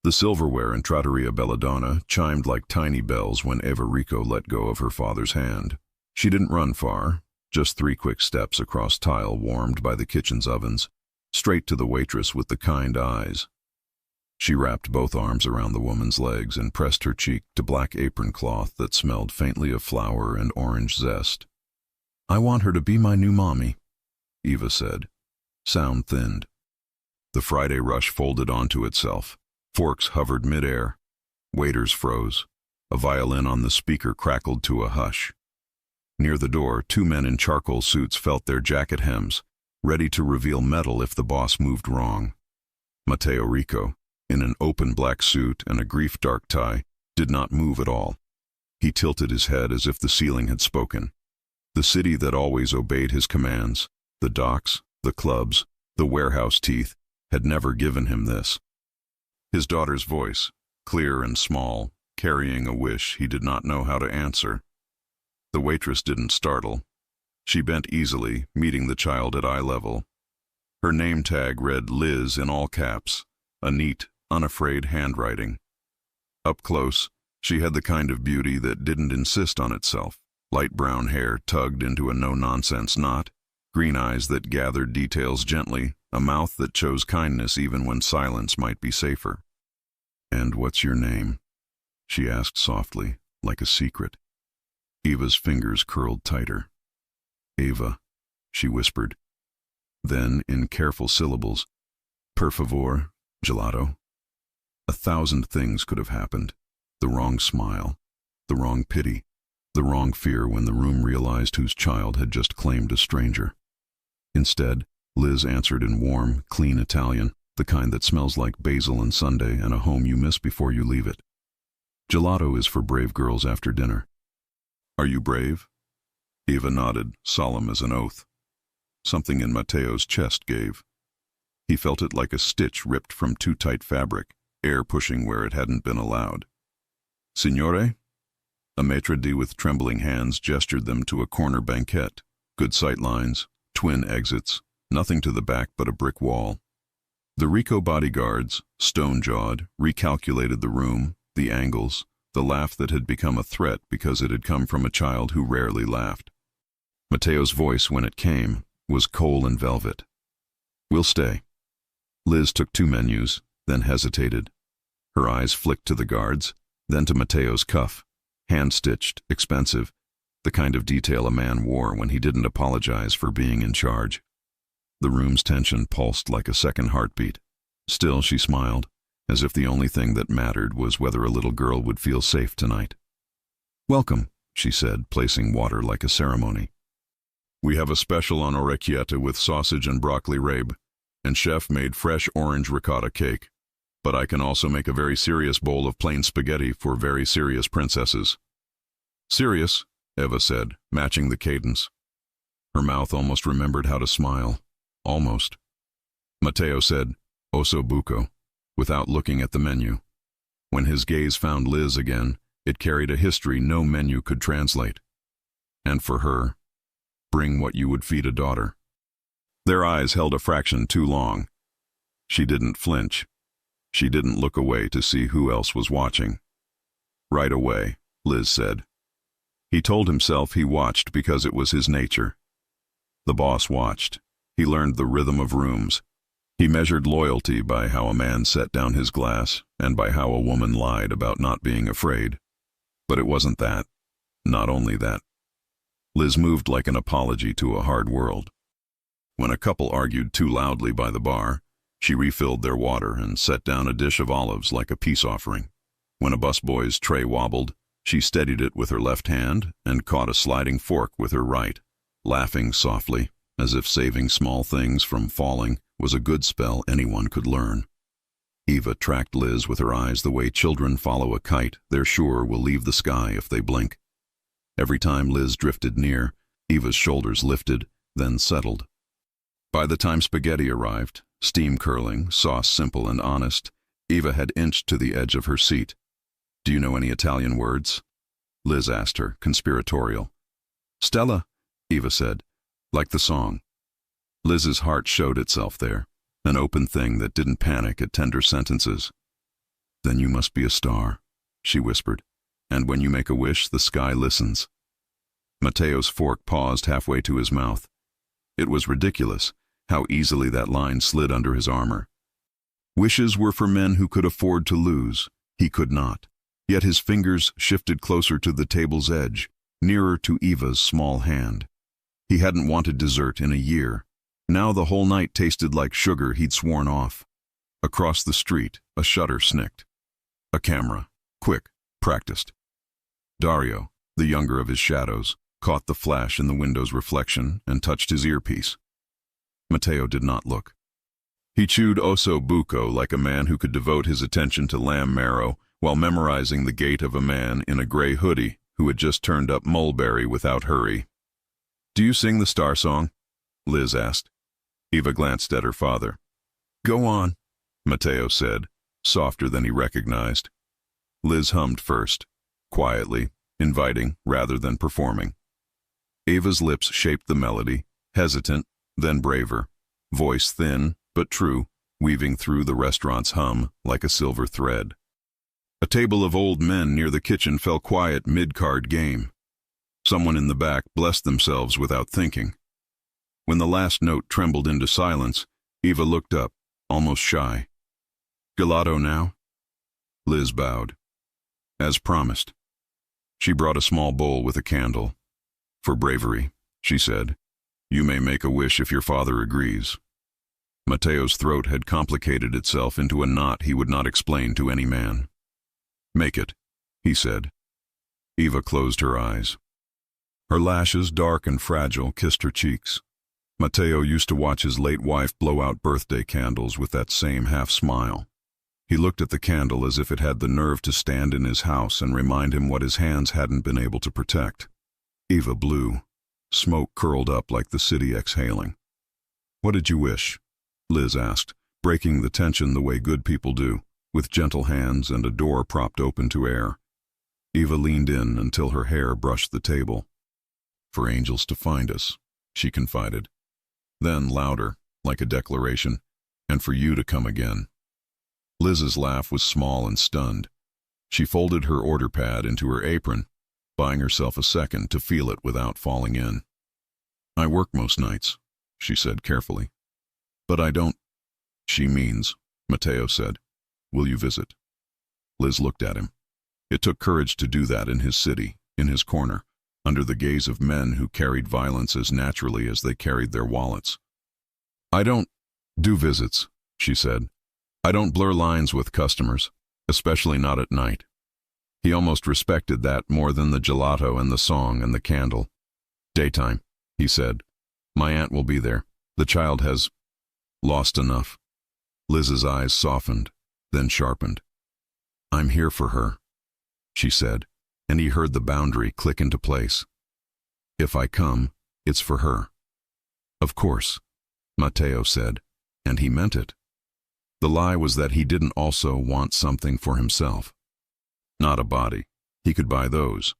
The silverware in Trattoria Belladonna chimed like tiny bells when Eva Rico let go of her father's hand. She didn't run far, just 3 quick steps across tile warmed by the kitchen's ovens, straight to the waitress with the kind eyes. She wrapped both arms around the woman's legs and pressed her cheek to black apron cloth that smelled faintly of flour and orange zest. "I want her to be my new mommy," Eva said, sound thinned. The Friday rush folded onto itself. Forks hovered midair. Waiters froze. A violin on the speaker crackled to a hush. Near the door, 2 men in charcoal suits felt their jacket hems, ready to reveal metal if the boss moved wrong. Matteo Rico, in an open black suit and a grief dark tie, did not move at all. He tilted his head as if the ceiling had spoken. The city that always obeyed his commands, the docks, the clubs, the warehouse teeth, had never given him this. His daughter's voice, clear and small, carrying a wish he did not know how to answer. The waitress didn't startle. She bent easily, meeting the child at eye level. Her name tag read Liz in all caps, a neat, unafraid handwriting. Up close, she had the kind of beauty that didn't insist on itself. Light brown hair tugged into a no-nonsense knot, green eyes that gathered details gently, a mouth that chose kindness even when silence might be safer. "And what's your name?" she asked softly, like a secret. Eva's fingers curled tighter. "Eva," she whispered. Then, in careful syllables, "Per favor, gelato." 1,000 things could have happened. The wrong smile, the wrong pity, the wrong fear when the room realized whose child had just claimed a stranger. Instead, Liz answered in warm, clean Italian, the kind that smells like basil and Sunday and a home you miss before you leave it. "Gelato is for brave girls after dinner." "Are you brave?" Eva nodded, solemn as an oath. Something in Matteo's chest gave. He felt it like a stitch ripped from too tight fabric, air pushing where it hadn't been allowed. "Signore?" A maitre d' with trembling hands gestured them to a corner banquette. Good sight lines, twin exits, nothing to the back but a brick wall. The Rico bodyguards, stone-jawed, recalculated the room, the angles, the laugh that had become a threat because it had come from a child who rarely laughed. Matteo's voice, when it came, was coal and velvet. "We'll stay." Liz took 2 menus, then hesitated. Her eyes flicked to the guards, then to Matteo's cuff, hand-stitched, expensive, the kind of detail a man wore when he didn't apologize for being in charge. The room's tension pulsed like a second heartbeat. Still, she smiled, as if the only thing that mattered was whether a little girl would feel safe tonight. "Welcome," she said, placing water like a ceremony. "We have a special on orecchietta with sausage and broccoli rabe, and chef made fresh orange ricotta cake. But I can also make a very serious bowl of plain spaghetti for very serious princesses." "Serious," Eva said, matching the cadence. Her mouth almost remembered how to smile. Almost. Matteo said, "Osso buco," without looking at the menu. When his gaze found Liz again, it carried a history no menu could translate. And for her, bring what you would feed a daughter. Their eyes held a fraction too long. She didn't flinch. She didn't look away to see who else was watching. "Right away," Liz said. He told himself he watched because it was his nature. The boss watched. He learned the rhythm of rooms. He measured loyalty by how a man set down his glass and by how a woman lied about not being afraid. But it wasn't that. Not only that. Liz moved like an apology to a hard world. When a couple argued too loudly by the bar, she refilled their water and set down a dish of olives like a peace offering. When a busboy's tray wobbled, she steadied it with her left hand and caught a sliding fork with her right, laughing softly, as if saving small things from falling was a good spell anyone could learn. Eva tracked Liz with her eyes the way children follow a kite they're sure will leave the sky if they blink. Every time Liz drifted near, Eva's shoulders lifted, then settled. By the time spaghetti arrived, steam curling, sauce simple and honest, Eva had inched to the edge of her seat. "Do you know any Italian words?" Liz asked her, conspiratorial. "Stella," Eva said, like the song. Liz's heart showed itself there, an open thing that didn't panic at tender sentences. Then you must be a star, she whispered. And when you make a wish, the sky listens. Mateo's fork paused halfway to his mouth. It was ridiculous how easily that line slid under his armor. Wishes were for men who could afford to lose. He could not. Yet his fingers shifted closer to the table's edge, nearer to Eva's small hand. He hadn't wanted dessert in a year. Now the whole night tasted like sugar he'd sworn off. Across the street, a shutter snicked. A camera, quick, practiced. Dario, the younger of his shadows, caught the flash in the window's reflection and touched his earpiece. Mateo did not look. He chewed osso buco like a man who could devote his attention to lamb marrow while memorizing the gait of a man in a gray hoodie who had just turned up mulberry without hurry. "Do you sing the Star Song?" Liz asked. Eva glanced at her father. "Go on," Mateo said, softer than he recognized. Liz hummed first, quietly, inviting rather than performing. Eva's lips shaped the melody, hesitant, then braver, voice thin but true, weaving through the restaurant's hum like a silver thread. A table of old men near the kitchen fell quiet mid-card game. Someone in the back blessed themselves without thinking. When the last note trembled into silence, Eva looked up, almost shy. "Gelato now?" Liz bowed. As promised. She brought a small bowl with a candle. "For bravery," she said. "You may make a wish if your father agrees." Mateo's throat had complicated itself into a knot he would not explain to any man. "Make it," he said. Eva closed her eyes. Her lashes, dark and fragile, kissed her cheeks. Mateo used to watch his late wife blow out birthday candles with that same half-smile. He looked at the candle as if it had the nerve to stand in his house and remind him what his hands hadn't been able to protect. Eva blew. Smoke curled up like the city exhaling. "What did you wish?" Liz asked, breaking the tension the way good people do, with gentle hands and a door propped open to air. Eva leaned in until her hair brushed the table. "For angels to find us," she confided. Then, louder, like a declaration, "and for you to come again." Liz's laugh was small and stunned. She folded her order pad into her apron, buying herself a second to feel it without falling in. "I work most nights," she said carefully. "But I don't—" "She means," Mateo said. "Will you visit?" Liz looked at him. It took courage to do that in his city, in his corner, under the gaze of men who carried violence as naturally as they carried their wallets. "I don't do visits," she said. "I don't blur lines with customers, especially not at night." He almost respected that more than the gelato and the song and the candle. "Daytime," he said. "My aunt will be there. The child has lost enough." Liz's eyes softened, then sharpened. "I'm here for her," she said, and he heard the boundary click into place. "If I come, it's for her." "Of course," Mateo said, and he meant it. The lie was that he didn't also want something for himself. Not a body. He could buy those.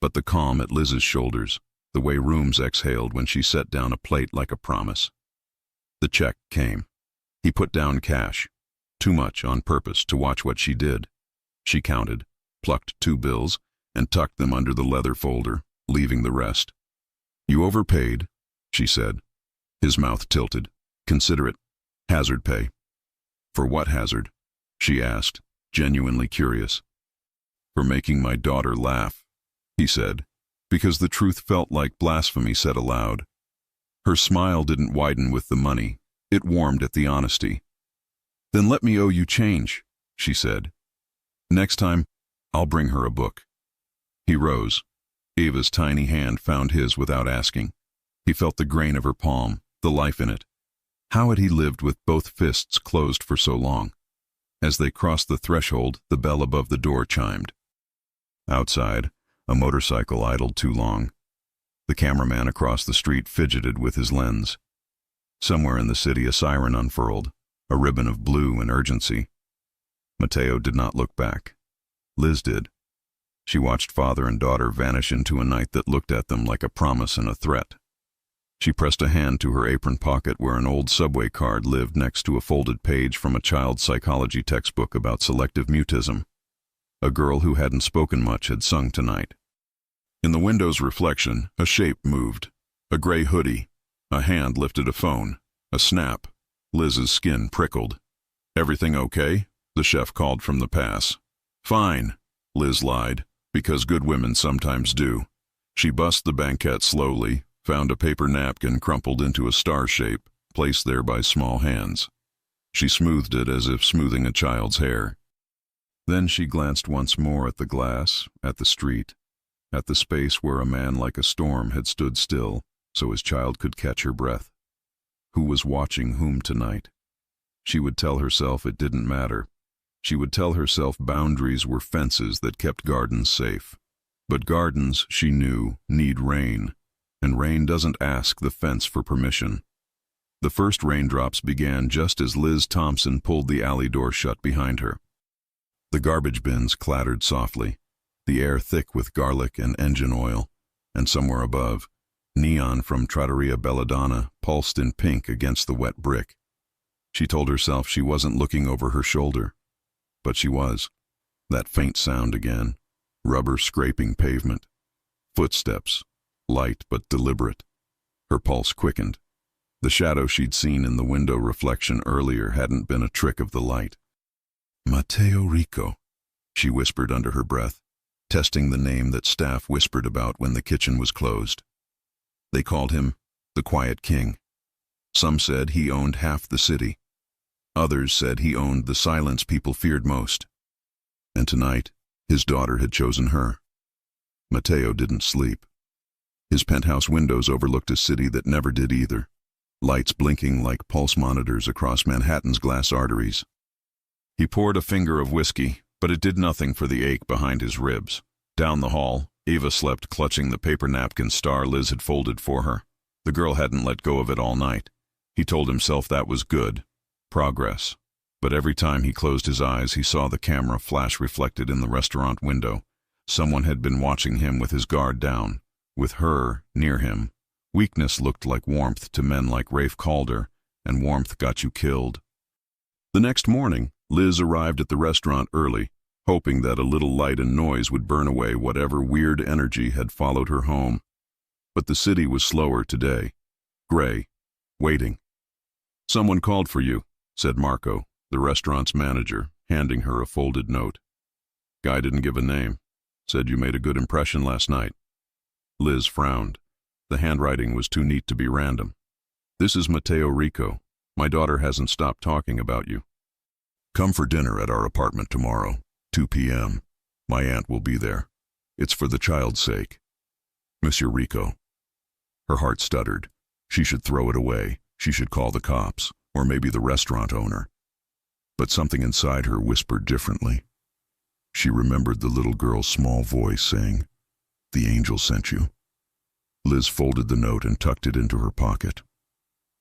But the calm at Liz's shoulders, the way rooms exhaled when she set down a plate like a promise. The check came. He put down cash. Too much on purpose to watch what she did. She counted, plucked 2 bills, and tucked them under the leather folder, leaving the rest. "You overpaid," she said. His mouth tilted. "Consider it hazard pay." "For what hazard?" she asked, genuinely curious. "For making my daughter laugh," he said, because the truth felt like blasphemy said aloud. Her smile didn't widen with the money. It warmed at the honesty. "Then let me owe you change," she said. "Next time, I'll bring her a book." He rose. Eva's tiny hand found his without asking. He felt the grain of her palm, the life in it. How had he lived with both fists closed for so long? As they crossed the threshold, the bell above the door chimed. Outside, a motorcycle idled too long. The cameraman across the street fidgeted with his lens. Somewhere in the city a siren unfurled, a ribbon of blue and urgency. Mateo did not look back. Liz did. She watched father and daughter vanish into a night that looked at them like a promise and a threat. She pressed a hand to her apron pocket where an old subway card lived next to a folded page from a child's psychology textbook about selective mutism. A girl who hadn't spoken much had sung tonight. In the window's reflection, a shape moved. A gray hoodie. A hand lifted a phone. A snap. Liz's skin prickled. "Everything okay?" the chef called from the pass. "Fine," Liz lied, because good women sometimes do. She bussed the banquette slowly, found a paper napkin crumpled into a star shape, placed there by small hands. She smoothed it as if smoothing a child's hair. Then she glanced once more at the glass, at the street, at the space where a man like a storm had stood still, so his child could catch her breath. Who was watching whom tonight? She would tell herself it didn't matter. She would tell herself boundaries were fences that kept gardens safe. But gardens, she knew, need rain, and rain doesn't ask the fence for permission. The first raindrops began just as Liz Thompson pulled the alley door shut behind her. The garbage bins clattered softly, the air thick with garlic and engine oil, and somewhere above, neon from Trattoria Belladonna pulsed in pink against the wet brick. She told herself she wasn't looking over her shoulder, but she was. That faint sound again, rubber scraping pavement. Footsteps, light but deliberate. Her pulse quickened. The shadow she'd seen in the window reflection earlier hadn't been a trick of the light. "Matteo Rico," she whispered under her breath, testing the name that staff whispered about when the kitchen was closed. They called him the Quiet King. Some said he owned half the city. Others said he owned the silence people feared most. And tonight, his daughter had chosen her. Matteo didn't sleep. His penthouse windows overlooked a city that never did either, lights blinking like pulse monitors across Manhattan's glass arteries. He poured a finger of whiskey, but it did nothing for the ache behind his ribs. Down the hall, Eva slept clutching the paper napkin star Liz had folded for her. The girl hadn't let go of it all night. He told himself that was good. Progress. But every time he closed his eyes, he saw the camera flash reflected in the restaurant window. Someone had been watching him with his guard down, with her near him. Weakness looked like warmth to men like Rafe Calder, and warmth got you killed. The next morning, Liz arrived at the restaurant early, hoping that a little light and noise would burn away whatever weird energy had followed her home. But the city was slower today. Gray. Waiting. "Someone called for you," said Marco, the restaurant's manager, handing her a folded note. "Guy didn't give a name. Said you made a good impression last night." Liz frowned. The handwriting was too neat to be random. "This is Matteo Rico. My daughter hasn't stopped talking about you. Come for dinner at our apartment tomorrow, 2 p.m. My aunt will be there. It's for the child's sake. Monsieur Rico." Her heart stuttered. She should throw it away. She should call the cops, or maybe the restaurant owner. But something inside her whispered differently. She remembered the little girl's small voice saying, "The angel sent you." Liz folded the note and tucked it into her pocket.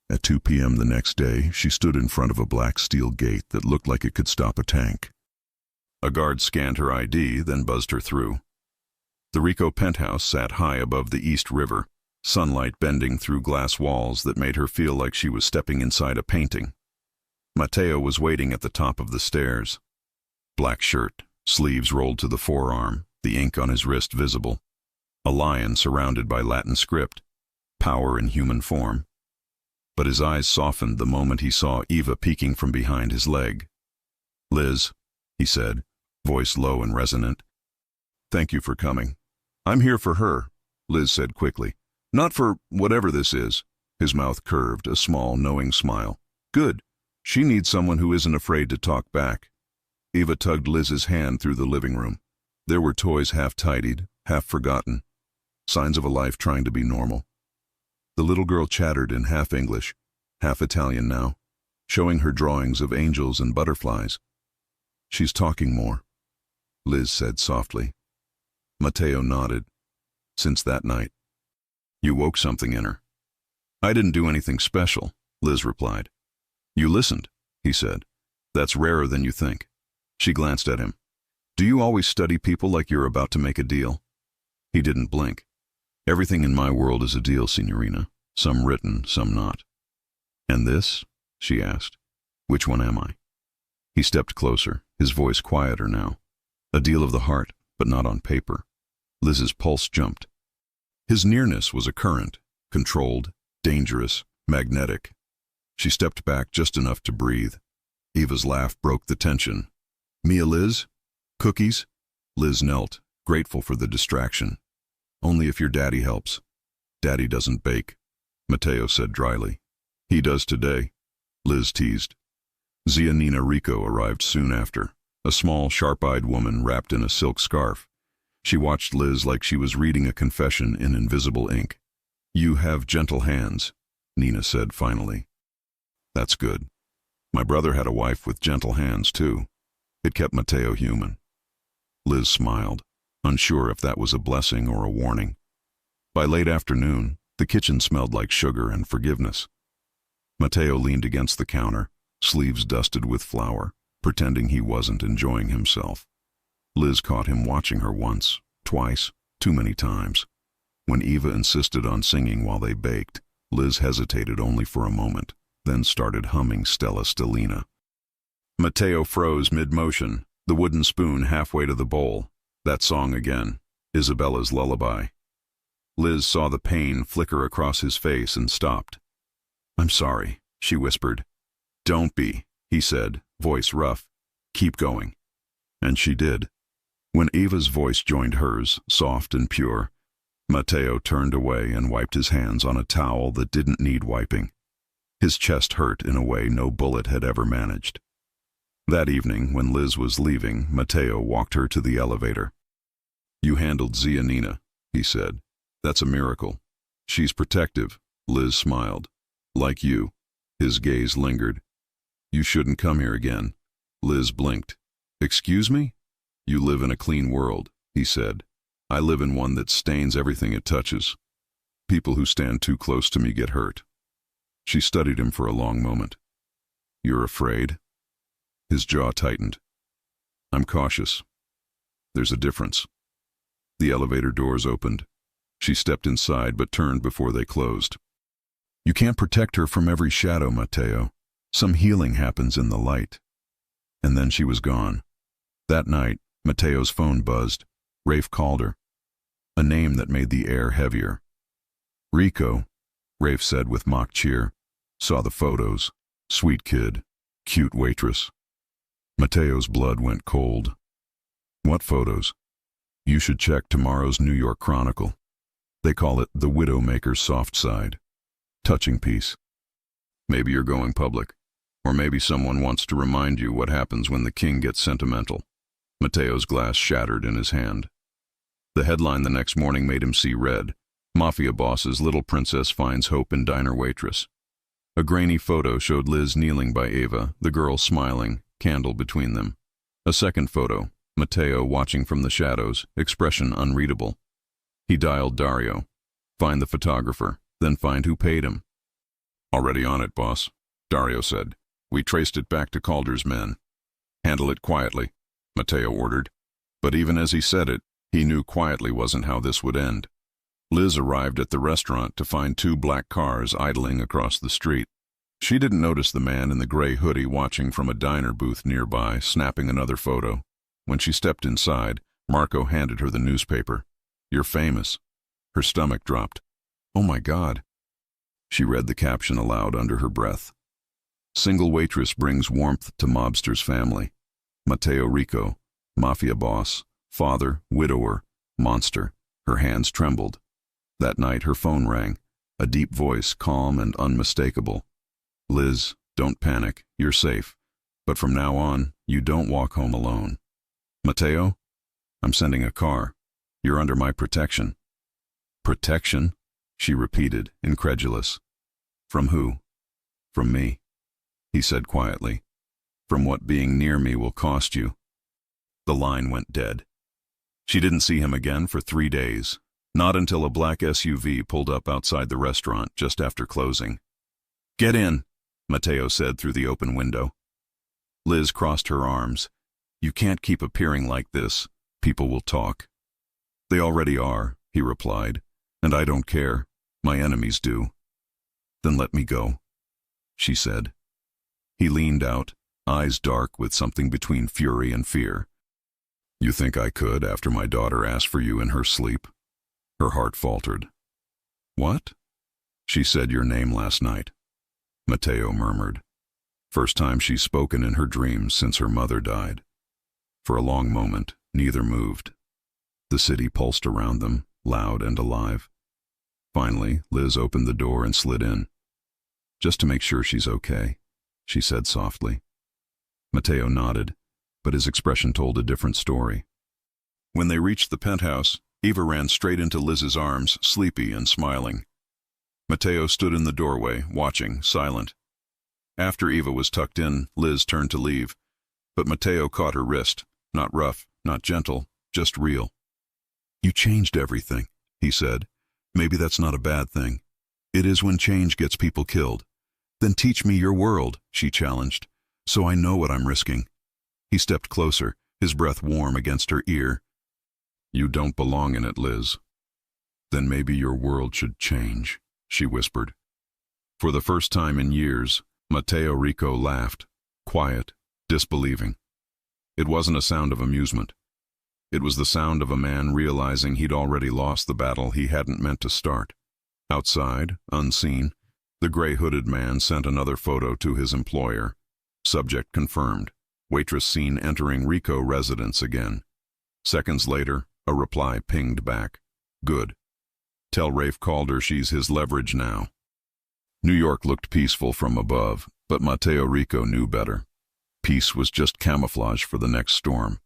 At 2 p.m. the next day, she stood in front of a black steel gate that looked like it could stop a tank. A guard scanned her ID, then buzzed her through. The Rico penthouse sat high above the East River, sunlight bending through glass walls that made her feel like she was stepping inside a painting. Matteo was waiting at the top of the stairs. Black shirt, sleeves rolled to the forearm, the ink on his wrist visible. A lion surrounded by Latin script, power in human form. But his eyes softened the moment he saw Eva peeking from behind his leg. "Liz," he said, voice low and resonant. "Thank you for coming." "I'm here for her," Liz said quickly. "Not for whatever this is." His mouth curved, a small, knowing smile. "Good. She needs someone who isn't afraid to talk back." Eva tugged Liz's hand through the living room. There were toys half tidied, half forgotten. Signs of a life trying to be normal. The little girl chattered in half English, half Italian now, showing her drawings of angels and butterflies. "She's talking more," Liz said softly. Matteo nodded. "Since that night, you woke something in her." "I didn't do anything special," Liz replied. "You listened," he said. "That's rarer than you think." She glanced at him. "Do you always study people like you're about to make a deal?" He didn't blink. "Everything in my world is a deal, Signorina. some written, some not. "And this?" she asked. "Which one am I?" He stepped closer, his voice quieter now. A deal of the heart, but not on paper. Liz's pulse jumped. His nearness was a current, controlled, dangerous, magnetic. She stepped back just enough to breathe. Eva's laugh broke the tension. "Mia, Liz? Cookies?" Liz knelt, grateful for the distraction. "Only if your daddy helps." "Daddy doesn't bake," Mateo said dryly. "He does today," Liz teased. Zia Nina Rico arrived soon after, a small, sharp-eyed woman wrapped in a silk scarf. She watched Liz like she was reading a confession in invisible ink. "You have gentle hands," Nina said finally. "That's good. My brother had a wife with gentle hands, too." It kept Mateo human. Liz smiled, unsure if that was a blessing or a warning. By late afternoon, the kitchen smelled like sugar and forgiveness. Mateo leaned against the counter, sleeves dusted with flour, pretending he wasn't enjoying himself. Liz caught him watching her once, twice, too many times. When Eva insisted on singing while they baked, Liz hesitated only for a moment, then started humming Stella Stellina. Mateo froze mid-motion, the wooden spoon halfway to the bowl. That song again, Isabella's lullaby. Liz saw the pain flicker across his face and stopped. "I'm sorry," she whispered. "Don't be," he said, voice rough. "Keep going." And she did. When Eva's voice joined hers, soft and pure, Mateo turned away and wiped his hands on a towel that didn't need wiping. His chest hurt in a way no bullet had ever managed. That evening, when Liz was leaving, Mateo walked her to the elevator. "You handled Zia Nina," he said. "That's a miracle. She's protective." Liz smiled. "Like you." His gaze lingered. "You shouldn't come here again." Liz blinked. "Excuse me?" "You live in a clean world," he said. "I live in one that stains everything it touches. People who stand too close to me get hurt." She studied him for a long moment. "You're afraid?" His jaw tightened. "I'm cautious. There's a difference." The elevator doors opened. She stepped inside but turned before they closed. "You can't protect her from every shadow, Mateo. Some healing happens in the light." And then she was gone. That night, Mateo's phone buzzed. Rafe called her. A name that made the air heavier. "Rico," Rafe said with mock cheer. "Saw the photos. Sweet kid. Cute waitress." Mateo's blood went cold. "What photos?" "You should check tomorrow's New York Chronicle. They call it the Widowmaker's Soft Side. Touching piece. Maybe you're going public. Or maybe someone wants to remind you what happens when the king gets sentimental." Mateo's glass shattered in his hand. The headline the next morning made him see red. Mafia boss's little princess finds hope in diner waitress. A grainy photo showed Liz kneeling by Eva, the girl smiling, candle between them. A second photo, Mateo watching from the shadows, expression unreadable. He dialed Dario. Find the photographer, then find who paid him. "Already on it, boss," Dario said. "We traced it back to Calder's men." "Handle it quietly," Mateo ordered. But even as he said it, he knew quietly wasn't how this would end. Liz arrived at the restaurant to find 2 black cars idling across the street. She didn't notice the man in the gray hoodie watching from a diner booth nearby, snapping another photo. When she stepped inside, Marco handed her the newspaper. "You're famous." Her stomach dropped. "Oh my God." She read the caption aloud under her breath. "Single waitress brings warmth to mobster's family. Mateo Rico, Mafia boss, father, widower, monster." Her hands trembled. That night her phone rang, a deep voice, calm and unmistakable. "Liz, don't panic, you're safe. But from now on, you don't walk home alone." "Mateo? I'm sending a car. You're under my protection." "Protection?" she repeated, incredulous. "From who?" "From me," he said quietly. "From what being near me will cost you." The line went dead. She didn't see him again for 3 days, not until a black SUV pulled up outside the restaurant just after closing. "Get in," Mateo said through the open window. Liz crossed her arms. "You can't keep appearing like this. People will talk." "They already are," he replied. "And I don't care. My enemies do." "Then let me go," she said. He leaned out, eyes dark with something between fury and fear. "You think I could after my daughter asked for you in her sleep?" Her heart faltered. "What?" "She said your name last night," Matteo murmured. First time she's spoken in her dreams since her mother died. For a long moment, neither moved. The city pulsed around them, loud and alive. Finally, Liz opened the door and slid in. "Just to make sure she's okay," she said softly. Matteo nodded, but his expression told a different story. When they reached the penthouse, Eva ran straight into Liz's arms, sleepy and smiling. Matteo stood in the doorway, watching, silent. After Eva was tucked in, Liz turned to leave, but Matteo caught her wrist. Not rough, not gentle, just real. "You changed everything," he said. "Maybe that's not a bad thing. It is when change gets people killed." "Then teach me your world," she challenged, "so I know what I'm risking." He stepped closer, his breath warm against her ear. "You don't belong in it, Liz." "Then maybe your world should change," she whispered. For the first time in years, Matteo Rico laughed, quiet, disbelieving. It wasn't a sound of amusement. It was the sound of a man realizing he'd already lost the battle he hadn't meant to start. Outside, unseen, the gray-hooded man sent another photo to his employer. Subject confirmed. Waitress seen entering Rico residence again. Seconds later, a reply pinged back. "Good. Tell Rafe Calder she's his leverage now." New York looked peaceful from above, but Matteo Rico knew better. Peace was just camouflage for the next storm.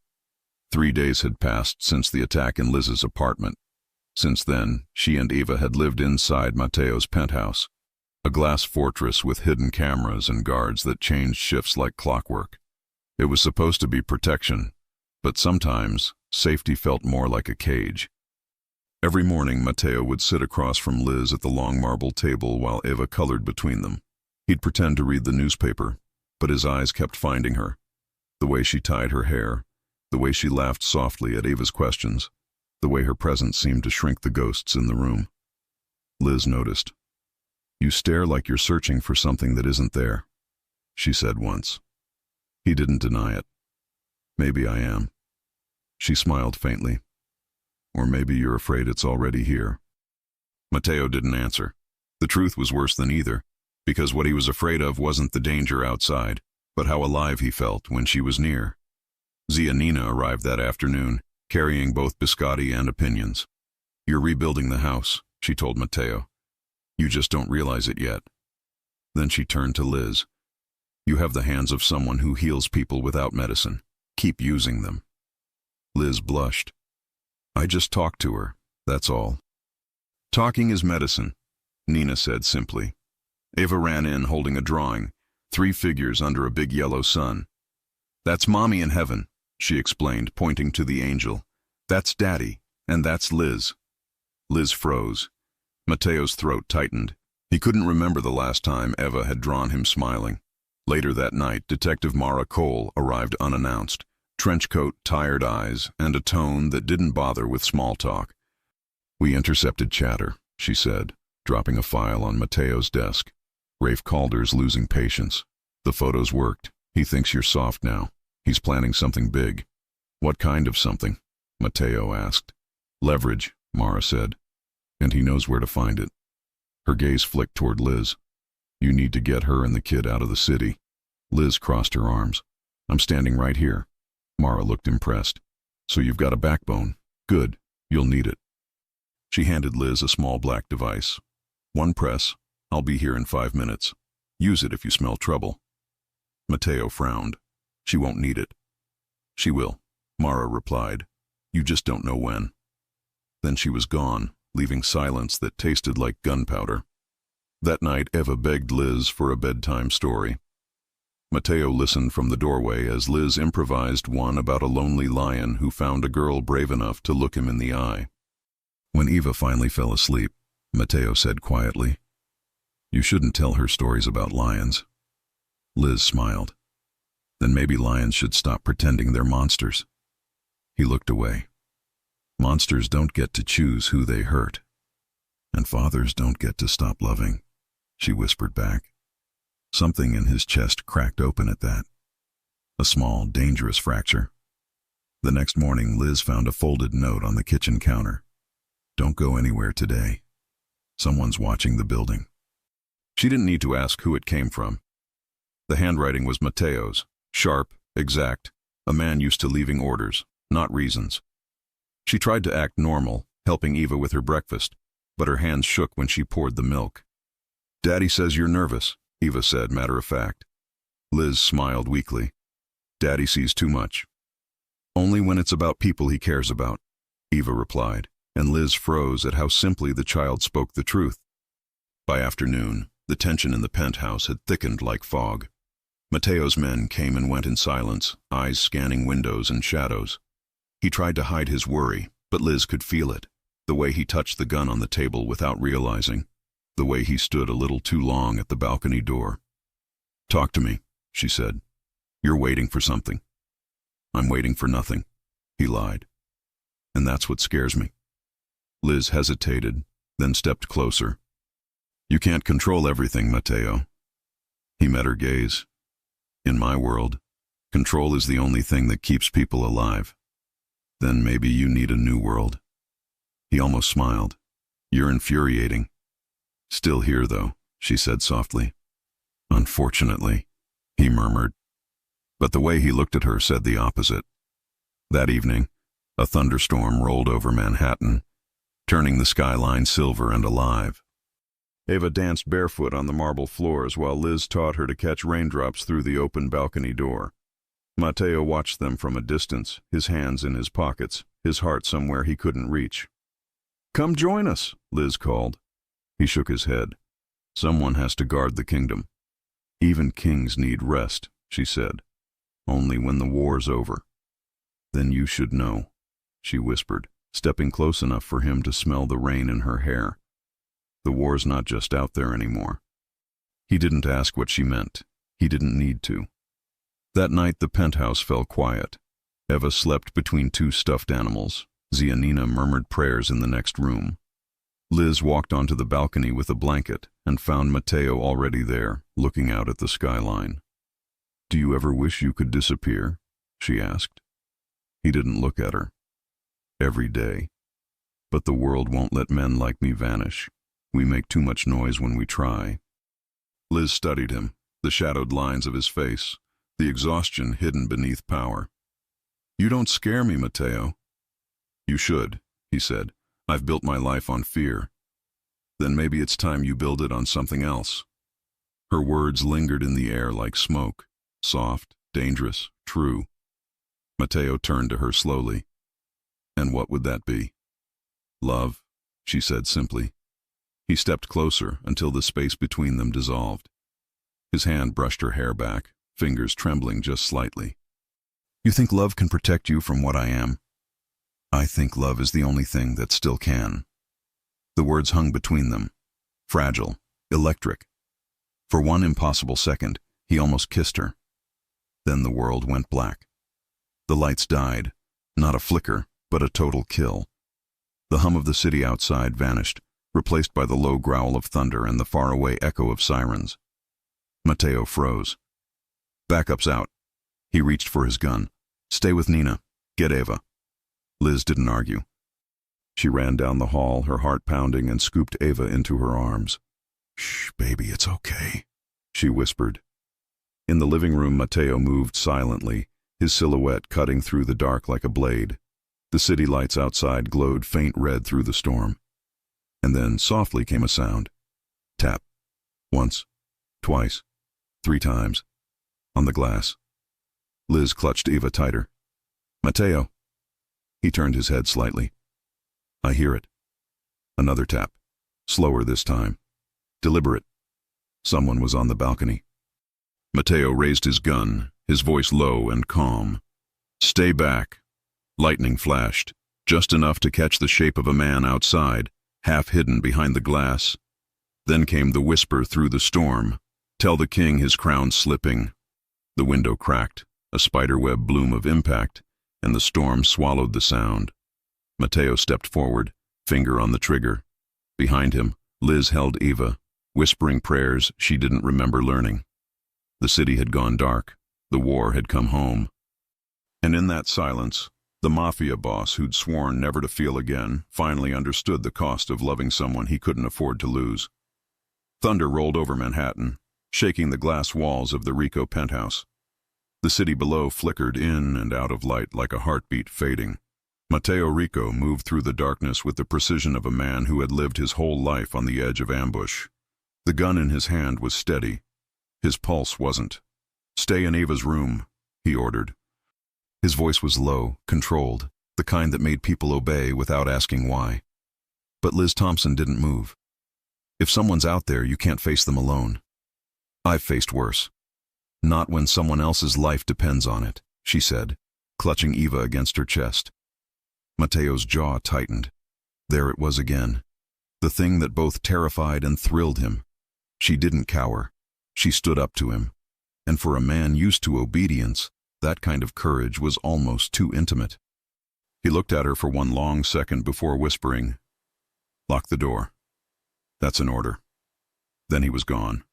3 days had passed since the attack in Liz's apartment. Since then, she and Eva had lived inside Matteo's penthouse, a glass fortress with hidden cameras and guards that changed shifts like clockwork. It was supposed to be protection, but sometimes safety felt more like a cage. Every morning, Matteo would sit across from Liz at the long marble table while Eva colored between them. He'd pretend to read the newspaper, but his eyes kept finding her. The way she tied her hair, the way she laughed softly at Eva's questions, the way her presence seemed to shrink the ghosts in the room. Liz noticed. "You stare like you're searching for something that isn't there," she said once. He didn't deny it. "Maybe I am." She smiled faintly. "Or maybe you're afraid it's already here." Matteo didn't answer. The truth was worse than either, because what he was afraid of wasn't the danger outside, but how alive he felt when she was near. Zia Nina arrived that afternoon, carrying both biscotti and opinions. "You're rebuilding the house," she told Matteo. "You just don't realize it yet." Then she turned to Liz. "You have the hands of someone who heals people without medicine. Keep using them." Liz blushed. "I just talked to her, that's all." "Talking is medicine," Nina said simply. Eva ran in holding a drawing, 3 figures under a big yellow sun. "That's Mommy in heaven," she explained, pointing to the angel. "That's Daddy, and that's Liz." Liz froze. Matteo's throat tightened. He couldn't remember the last time Eva had drawn him smiling. Later that night, Detective Mara Cole arrived unannounced, trench coat, tired eyes, and a tone that didn't bother with small talk. "We intercepted chatter," she said, dropping a file on Matteo's desk. "Rafe Calder's losing patience. The photos worked. He thinks you're soft now. He's planning something big." "What kind of something?" Matteo asked. "Leverage," Mara said. "And he knows where to find it." Her gaze flicked toward Liz. "You need to get her and the kid out of the city." Liz crossed her arms. "I'm standing right here." Mara looked impressed. "So you've got a backbone. Good. You'll need it." She handed Liz a small black device. "One press. I'll be here in 5 minutes. Use it if you smell trouble." Matteo frowned. "She won't need it." "She will," Mara replied. "You just don't know when." Then she was gone, leaving silence that tasted like gunpowder. That night, Eva begged Liz for a bedtime story. Matteo listened from the doorway as Liz improvised one about a lonely lion who found a girl brave enough to look him in the eye. When Eva finally fell asleep, Matteo said quietly, "You shouldn't tell her stories about lions." Liz smiled. "Then maybe lions should stop pretending they're monsters." He looked away. "Monsters don't get to choose who they hurt, and fathers don't get to stop loving." she whispered back. Something in his chest cracked open at that. A small, dangerous fracture. The next morning, Liz found a folded note on the kitchen counter. Don't go anywhere today. Someone's watching the building. She didn't need to ask who it came from. The handwriting was Mateo's, sharp, exact, a man used to leaving orders, not reasons. She tried to act normal, helping Eva with her breakfast, but her hands shook when she poured the milk. Daddy says you're nervous, Eva said, matter of fact. Liz smiled weakly. Daddy sees too much. Only when it's about people he cares about, Eva replied, and Liz froze at how simply the child spoke the truth. By afternoon, the tension in the penthouse had thickened like fog. Mateo's men came and went in silence, eyes scanning windows and shadows. He tried to hide his worry, but Liz could feel it, the way he touched the gun on the table without realizing, the way he stood a little too long at the balcony door. Talk to me, she said. You're waiting for something. I'm waiting for nothing, he lied. And that's what scares me. Liz hesitated, then stepped closer. You can't control everything, Mateo. He met her gaze. In my world, control is the only thing that keeps people alive. Then maybe you need a new world. He almost smiled. You're infuriating. Still here, though, she said softly. Unfortunately, he murmured. But the way he looked at her said the opposite. That evening, a thunderstorm rolled over Manhattan, turning the skyline silver and alive. Eva danced barefoot on the marble floors while Liz taught her to catch raindrops through the open balcony door. Mateo watched them from a distance, his hands in his pockets, his heart somewhere he couldn't reach. Come join us, Liz called. He shook his head. Someone has to guard the kingdom. Even kings need rest, she said. Only when the war's over. Then you should know, she whispered, stepping close enough for him to smell the rain in her hair. The war's not just out there anymore. He didn't ask what she meant. He didn't need to. That night the penthouse fell quiet. Eva slept between two stuffed animals. Zianina murmured prayers in the next room. Liz walked onto the balcony with a blanket and found Mateo already there, looking out at the skyline. Do you ever wish you could disappear? She asked. He didn't look at her. Every day. But the world won't let men like me vanish. We make too much noise when we try. Liz studied him, the shadowed lines of his face, the exhaustion hidden beneath power. You don't scare me, Mateo. You should, he said. I've built my life on fear. Then maybe it's time you build it on something else. Her words lingered in the air like smoke, soft, dangerous, true. Mateo turned to her slowly. And what would that be? Love, she said simply. He stepped closer until the space between them dissolved. His hand brushed her hair back, fingers trembling just slightly. You think love can protect you from what I am? I think love is the only thing that still can. The words hung between them, fragile, electric. For one impossible second, he almost kissed her. Then the world went black. The lights died, not a flicker, but a total kill. The hum of the city outside vanished, replaced by the low growl of thunder and the faraway echo of sirens. Mateo froze. Backup's out. He reached for his gun. Stay with Nina. Get Eva. Liz didn't argue. She ran down the hall, her heart pounding, and scooped Eva into her arms. Shh, baby, it's okay, she whispered. In the living room, Mateo moved silently, his silhouette cutting through the dark like a blade. The city lights outside glowed faint red through the storm. And then softly came a sound. Tap. Once. Twice. 3 times. On the glass. Liz clutched Eva tighter. Mateo. He turned his head slightly. I hear it. Another tap. Slower this time. Deliberate. Someone was on the balcony. Mateo raised his gun, his voice low and calm. Stay back. Lightning flashed, just enough to catch the shape of a man outside, half hidden behind the glass. Then came the whisper through the storm. Tell the king his crown's slipping. The window cracked, a spiderweb bloom of impact, and the storm swallowed the sound. Mateo stepped forward, finger on the trigger. Behind him, Liz held Eva, whispering prayers she didn't remember learning. The city had gone dark. The war had come home. And in that silence, the Mafia boss who'd sworn never to feel again finally understood the cost of loving someone he couldn't afford to lose. Thunder rolled over Manhattan, shaking the glass walls of the Rico penthouse. The city below flickered in and out of light like a heartbeat fading. Mateo Rico moved through the darkness with the precision of a man who had lived his whole life on the edge of ambush. The gun in his hand was steady. His pulse wasn't. "Stay in Ava's room," he ordered. His voice was low, controlled, the kind that made people obey without asking why. But Liz Thompson didn't move. If someone's out there, you can't face them alone. I've faced worse. Not when someone else's life depends on it, she said, clutching Eva against her chest. Mateo's jaw tightened. There it was again. The thing that both terrified and thrilled him. She didn't cower. She stood up to him. And for a man used to obedience, that kind of courage was almost too intimate. He looked at her for one long second before whispering, "Lock the door." "That's an order." Then he was gone.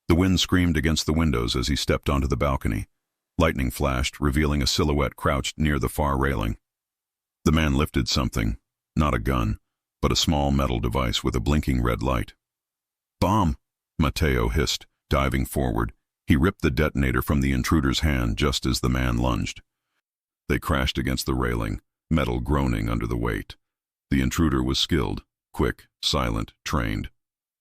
The wind screamed against the windows as he stepped onto the balcony. Lightning flashed, revealing a silhouette crouched near the far railing. The man lifted something, not a gun, but a small metal device with a blinking red light. "Bomb!" Mateo hissed, diving forward. He ripped the detonator from the intruder's hand just as the man lunged. They crashed against the railing, metal groaning under the weight. The intruder was skilled, quick, silent, trained.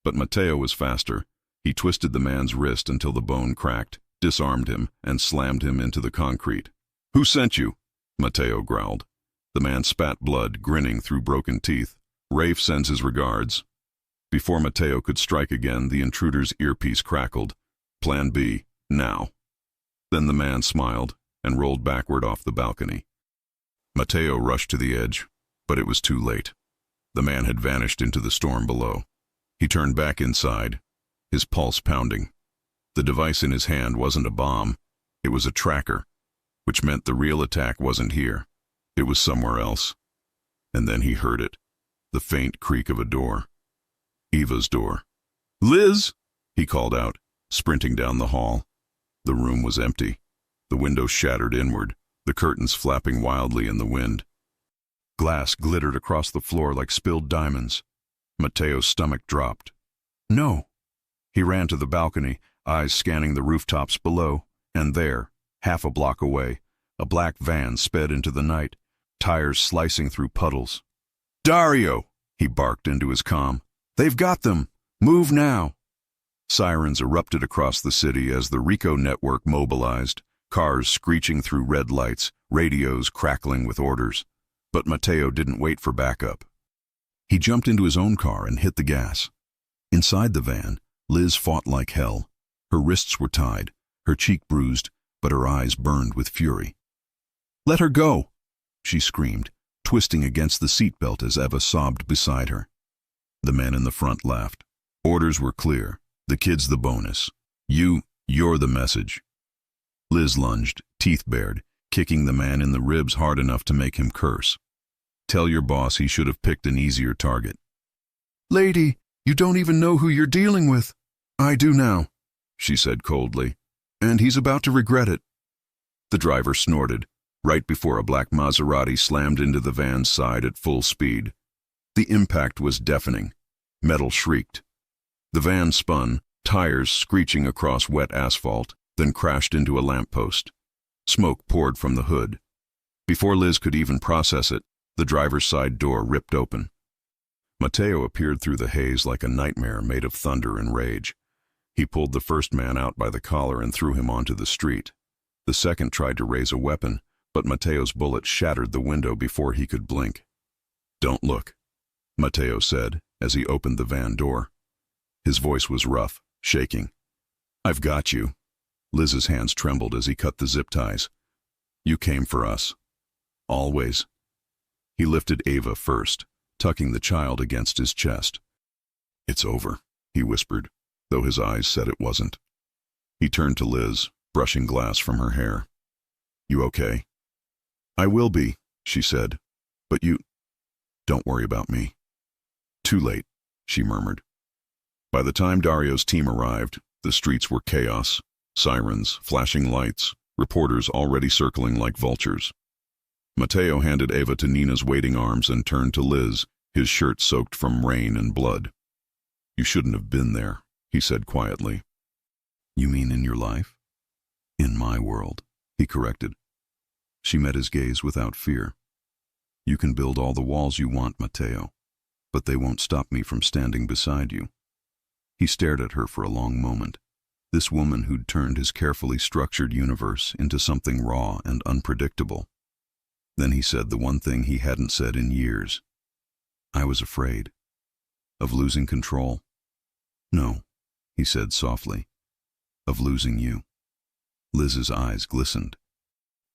But Mateo was faster. He twisted the man's wrist until the bone cracked, disarmed him, and slammed him into the concrete. "Who sent you?" Mateo growled. The man spat blood, grinning through broken teeth. "Rafe sends his regards." Before Mateo could strike again, the intruder's earpiece crackled. "Plan B, now." Then the man smiled and rolled backward off the balcony. Mateo rushed to the edge, but it was too late. The man had vanished into the storm below. He turned back inside, his pulse pounding. The device in his hand wasn't a bomb. It was a tracker, which meant the real attack wasn't here. It was somewhere else. And then he heard it, the faint creak of a door. Eva's door. "Liz!" he called out, sprinting down the hall. The room was empty. The windows shattered inward, the curtains flapping wildly in the wind. Glass glittered across the floor like spilled diamonds. Mateo's stomach dropped. "No!" He ran to the balcony, eyes scanning the rooftops below, and there, half a block away, a black van sped into the night, tires slicing through puddles. "Dario!" he barked into his comm. "They've got them! Move now!" Sirens erupted across the city as the Rico network mobilized, cars screeching through red lights, radios crackling with orders. But Mateo didn't wait for backup. He jumped into his own car and hit the gas. Inside the van, Liz fought like hell. Her wrists were tied, her cheek bruised, but her eyes burned with fury. "Let her go!" she screamed, twisting against the seatbelt as Eva sobbed beside her. The man in the front laughed. "Orders were clear. The kid's the bonus. You're the message." Liz lunged, teeth bared, kicking the man in the ribs hard enough to make him curse. "Tell your boss he should have picked an easier target." "Lady, you don't even know who you're dealing with." "I do now," she said coldly, "and he's about to regret it." The driver snorted, right before a black Maserati slammed into the van's side at full speed. The impact was deafening. Metal shrieked. The van spun, tires screeching across wet asphalt, then crashed into a lamppost. Smoke poured from the hood. Before Liz could even process it, the driver's side door ripped open. Mateo appeared through the haze like a nightmare made of thunder and rage. He pulled the first man out by the collar and threw him onto the street. The second tried to raise a weapon, but Mateo's bullet shattered the window before he could blink. "Don't look," Mateo said as he opened the van door. His voice was rough, shaking. "I've got you." Liz's hands trembled as he cut the zip ties. "You came for us. Always." He lifted Ava first, tucking the child against his chest. "It's over," he whispered, though his eyes said it wasn't. He turned to Liz, brushing glass from her hair. "You okay?" "I will be," she said. "But you... don't worry about me." "Too late," she murmured. By the time Dario's team arrived, the streets were chaos. Sirens, flashing lights, reporters already circling like vultures. Mateo handed Ava to Nina's waiting arms and turned to Liz, his shirt soaked from rain and blood. "You shouldn't have been there," he said quietly. "You mean in your life?" "In my world," he corrected. She met his gaze without fear. "You can build all the walls you want, Mateo, but they won't stop me from standing beside you." He stared at her for a long moment. This woman who'd turned his carefully structured universe into something raw and unpredictable. Then he said the one thing he hadn't said in years. "I was afraid. Of losing control." "No," he said softly. "Of losing you." Liz's eyes glistened.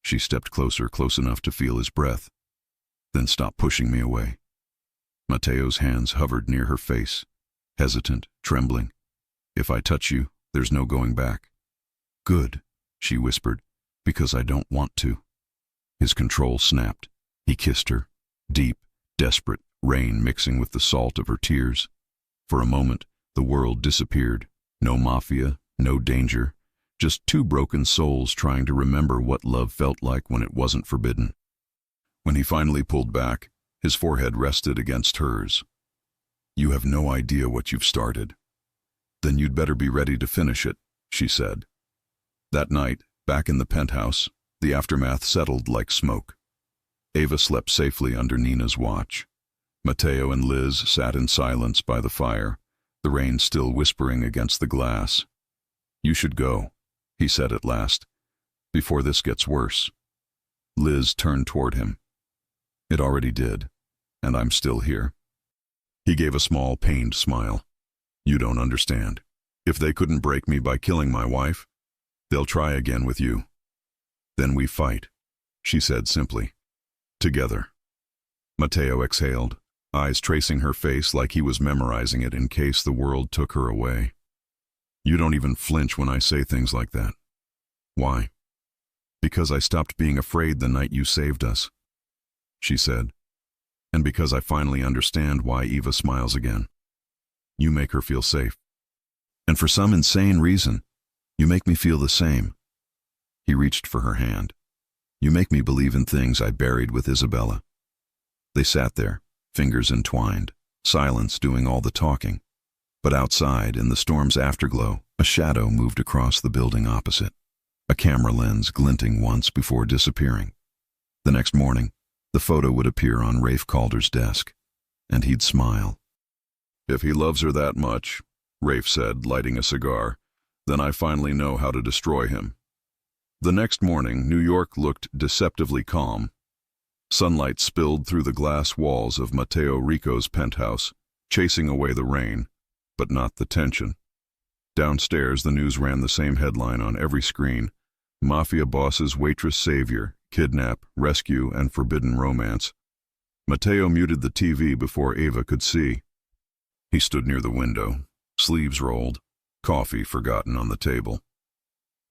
She stepped closer, close enough to feel his breath. "Then stop pushing me away." Mateo's hands hovered near her face, hesitant, trembling. "If I touch you, there's no going back." "Good," she whispered, "because I don't want to." His control snapped. He kissed her, deep, desperate, rain mixing with the salt of her tears. For a moment, the world disappeared. No Mafia, no danger, just two broken souls trying to remember what love felt like when it wasn't forbidden. When he finally pulled back, his forehead rested against hers. "You have no idea what you've started." "Then you'd better be ready to finish it," she said. That night, back in the penthouse, the aftermath settled like smoke. Ava slept safely under Nina's watch. Mateo and Liz sat in silence by the fire, the rain still whispering against the glass. "You should go," he said at last, "before this gets worse." Liz turned toward him. "It already did, and I'm still here." He gave a small, pained smile. "You don't understand. If they couldn't break me by killing my wife, they'll try again with you." "Then we fight," she said simply. "Together." Mateo exhaled, eyes tracing her face like he was memorizing it in case the world took her away. "You don't even flinch when I say things like that." "Why?" "Because I stopped being afraid the night you saved us," she said. "And because I finally understand why Eva smiles again. You make her feel safe. And for some insane reason, you make me feel the same." He reached for her hand. "You make me believe in things I buried with Isabella." They sat there, fingers entwined, silence doing all the talking. But outside, in the storm's afterglow, a shadow moved across the building opposite, a camera lens glinting once before disappearing. The next morning, the photo would appear on Rafe Calder's desk, and he'd smile. "If he loves her that much," Rafe said, lighting a cigar, "then I finally know how to destroy him." The next morning, New York looked deceptively calm. Sunlight spilled through the glass walls of Mateo Rico's penthouse, chasing away the rain, but not the tension. Downstairs, the news ran the same headline on every screen: Mafia boss's waitress savior, kidnap, rescue, and forbidden romance. Mateo muted the TV before Ava could see. He stood near the window, sleeves rolled, coffee forgotten on the table.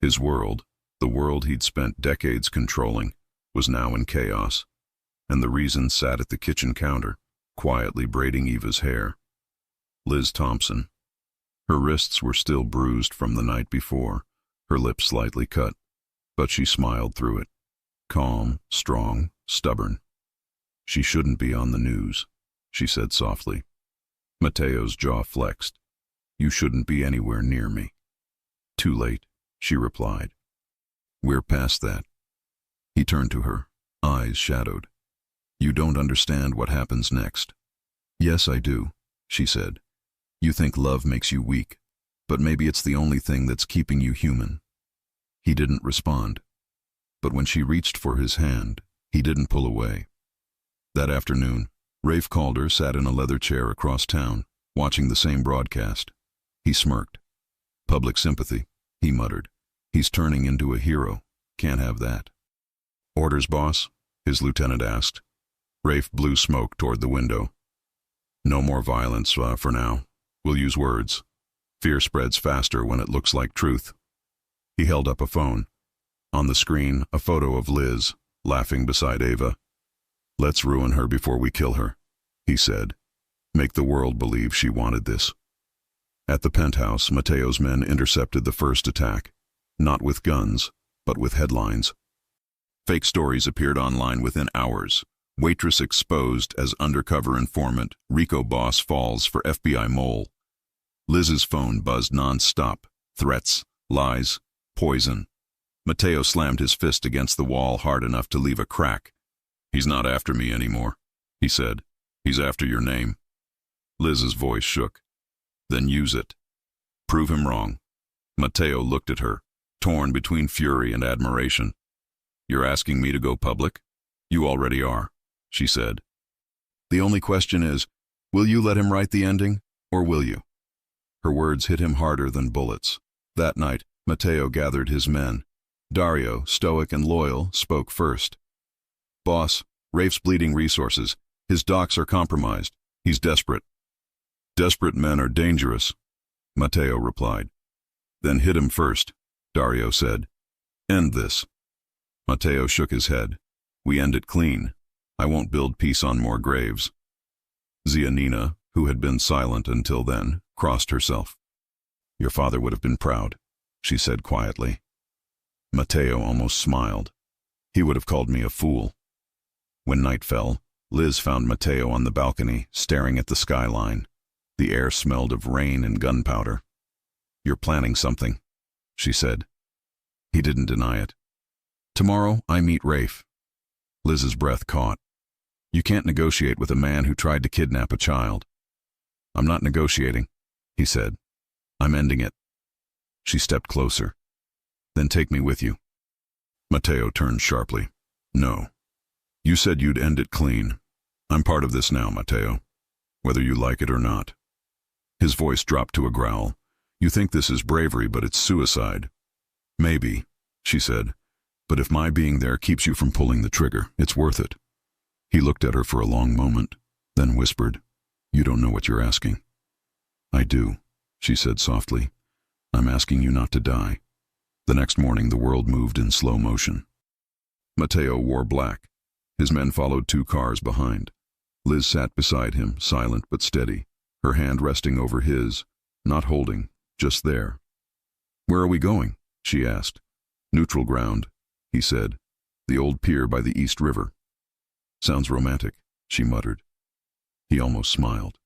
His world, the world he'd spent decades controlling, was now in chaos, and the reason sat at the kitchen counter, quietly braiding Eva's hair. Liz Thompson. Her wrists were still bruised from the night before, her lips slightly cut, but she smiled through it. Calm, strong, stubborn. "She shouldn't be on the news," she said softly. Mateo's jaw flexed. "You shouldn't be anywhere near me." "Too late," she replied. "We're past that." He turned to her, eyes shadowed. "You don't understand what happens next." "Yes, I do," she said. "You think love makes you weak, but maybe it's the only thing that's keeping you human." He didn't respond, but when she reached for his hand, he didn't pull away. That afternoon, Rafe Calder sat in a leather chair across town, watching the same broadcast. He smirked. "Public sympathy," he muttered. "He's turning into a hero. Can't have that." "Orders, boss?" his lieutenant asked. Rafe blew smoke toward the window. "No more violence for now. We'll use words. Fear spreads faster when it looks like truth." He held up a phone. On the screen, a photo of Liz, laughing beside Ava. "Let's ruin her before we kill her," he said. "Make the world believe she wanted this." At the penthouse, Mateo's men intercepted the first attack. Not with guns, but with headlines. Fake stories appeared online within hours. Waitress exposed as undercover informant. Rico boss falls for FBI mole. Liz's phone buzzed non-stop. Threats, lies, poison. Mateo slammed his fist against the wall hard enough to leave a crack. "He's not after me anymore," he said. "He's after your name." Liz's voice shook. "Then use it. Prove him wrong." Mateo looked at her, torn between fury and admiration. "You're asking me to go public? You already are," she said. "The only question is, will you let him write the ending, or will you?" Her words hit him harder than bullets. That night, Mateo gathered his men. Dario, stoic and loyal, spoke first. "Boss, Rafe's bleeding resources. His docks are compromised. He's desperate." "Desperate men are dangerous," Mateo replied. "Then hit him first," Dario said. "End this." Mateo shook his head. "We end it clean. I won't build peace on more graves." Zianina, who had been silent until then, crossed herself. "Your father would have been proud," she said quietly. Mateo almost smiled. "He would have called me a fool." When night fell, Liz found Mateo on the balcony, staring at the skyline. The air smelled of rain and gunpowder. "You're planning something," she said. He didn't deny it. "Tomorrow, I meet Rafe." Liz's breath caught. "You can't negotiate with a man who tried to kidnap a child." "I'm not negotiating," he said. "I'm ending it." She stepped closer. "Then take me with you." Mateo turned sharply. "No. You said you'd end it clean. I'm part of this now, Mateo, whether you like it or not." His voice dropped to a growl. "You think this is bravery, but it's suicide." "Maybe," she said, "but if my being there keeps you from pulling the trigger, it's worth it." He looked at her for a long moment, then whispered, "You don't know what you're asking." "I do," she said softly. "I'm asking you not to die." The next morning, the world moved in slow motion. Mateo wore black. His men followed 2 cars behind. Liz sat beside him, silent but steady, her hand resting over his, not holding, just there. "Where are we going?" she asked. "Neutral ground," he said. "The old pier by the East River." "Sounds romantic," she muttered. He almost smiled.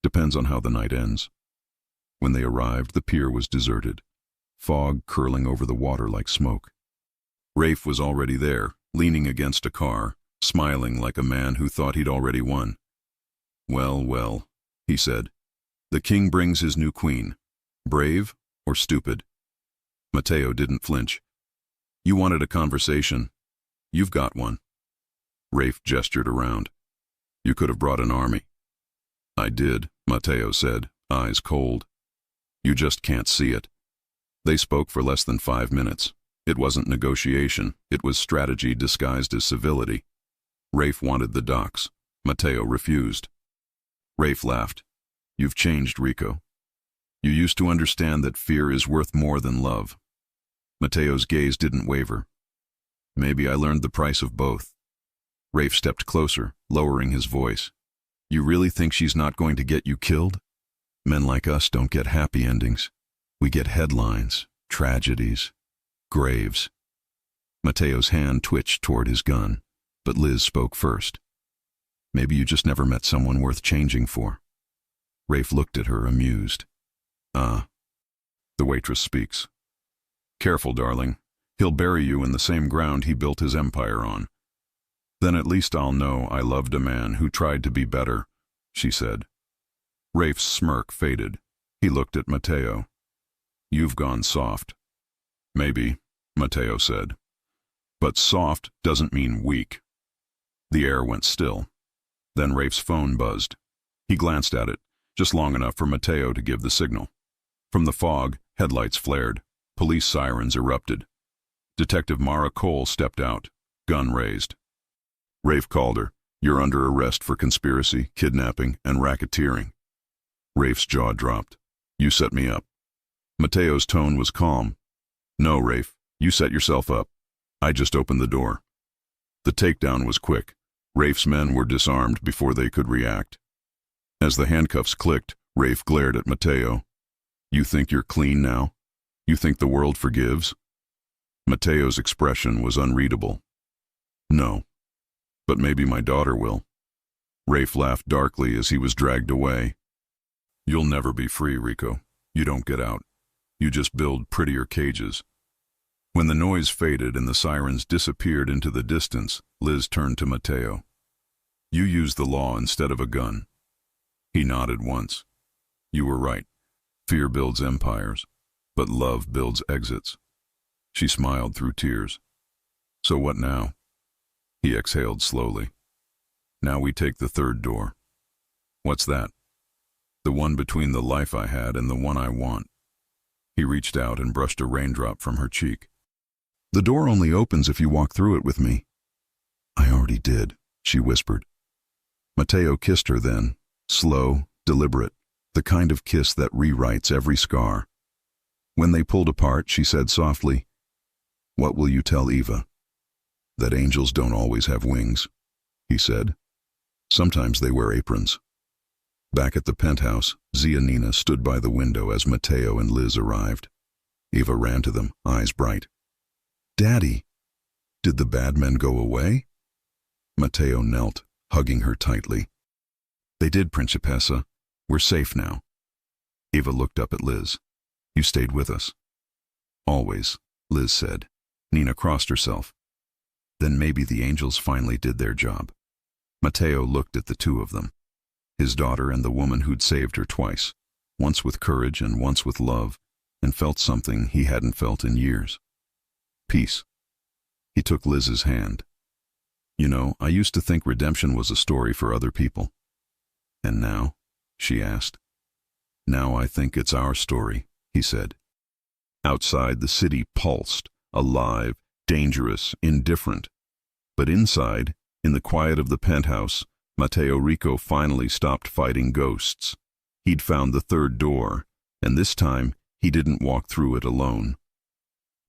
"Depends on how the night ends." When they arrived, the pier was deserted, fog curling over the water like smoke. Rafe was already there, leaning against a car, smiling like a man who thought he'd already won. "Well, well," he said. "The king brings his new queen. Brave or stupid?" Mateo didn't flinch. "You wanted a conversation. You've got one." Rafe gestured around. "You could have brought an army." "I did," Mateo said, eyes cold. "You just can't see it." They spoke for less than 5 minutes. It wasn't negotiation, it was strategy disguised as civility. Rafe wanted the docks. Mateo refused. Rafe laughed. "You've changed, Rico. You used to understand that fear is worth more than love." Mateo's gaze didn't waver. "Maybe I learned the price of both." Rafe stepped closer, lowering his voice. "You really think she's not going to get you killed? Men like us don't get happy endings. We get headlines, tragedies, graves." Mateo's hand twitched toward his gun, but Liz spoke first. "Maybe you just never met someone worth changing for." Rafe looked at her, amused. "Ah." The waitress speaks. "Careful, darling. He'll bury you in the same ground he built his empire on." "Then at least I'll know I loved a man who tried to be better," she said. Rafe's smirk faded. He looked at Mateo. "You've gone soft." "Maybe," Mateo said. "But soft doesn't mean weak." The air went still. Then Rafe's phone buzzed. He glanced at it, just long enough for Mateo to give the signal. From the fog, headlights flared. Police sirens erupted. Detective Mara Cole stepped out, gun raised. Rafe called her. "You're under arrest for conspiracy, kidnapping, and racketeering." Rafe's jaw dropped. "You set me up." Mateo's tone was calm. "No, Rafe, you set yourself up. I just opened the door." The takedown was quick. Rafe's men were disarmed before they could react. As the handcuffs clicked, Rafe glared at Mateo. You think you're clean now? You think the world forgives? Mateo's expression was unreadable. No, but maybe my daughter will. Rafe laughed darkly as he was dragged away. You'll never be free, Rico. You don't get out. You just build prettier cages. When the noise faded and the sirens disappeared into the distance, Liz turned to Mateo. You used the law instead of a gun. He nodded once. You were right. Fear builds empires, but love builds exits. She smiled through tears. So what now? He exhaled slowly. Now we take the third door. What's that? The one between the life I had and the one I want. He reached out and brushed a raindrop from her cheek. The door only opens if you walk through it with me. I already did, she whispered. Mateo kissed her then, slow, deliberate, the kind of kiss that rewrites every scar. When they pulled apart, she said softly, What will you tell Eva? That angels don't always have wings, he said. Sometimes they wear aprons. Back at the penthouse, Zia Nina stood by the window as Mateo and Liz arrived. Eva ran to them, eyes bright. Daddy, did the bad men go away? Mateo knelt, hugging her tightly. They did, Principessa. We're safe now. Eva looked up at Liz. You stayed with us. Always, Liz said. Nina crossed herself. Then maybe the angels finally did their job. Mateo looked at the two of them. His daughter and the woman who'd saved her twice, once with courage and once with love, and felt something he hadn't felt in years. Peace. He took Liz's hand. You know, I used to think redemption was a story for other people. And now? She asked. Now I think it's our story, he said. Outside, the city pulsed, alive, dangerous, indifferent. But inside, in the quiet of the penthouse, Mateo Rico finally stopped fighting ghosts. He'd found the third door, and this time he didn't walk through it alone.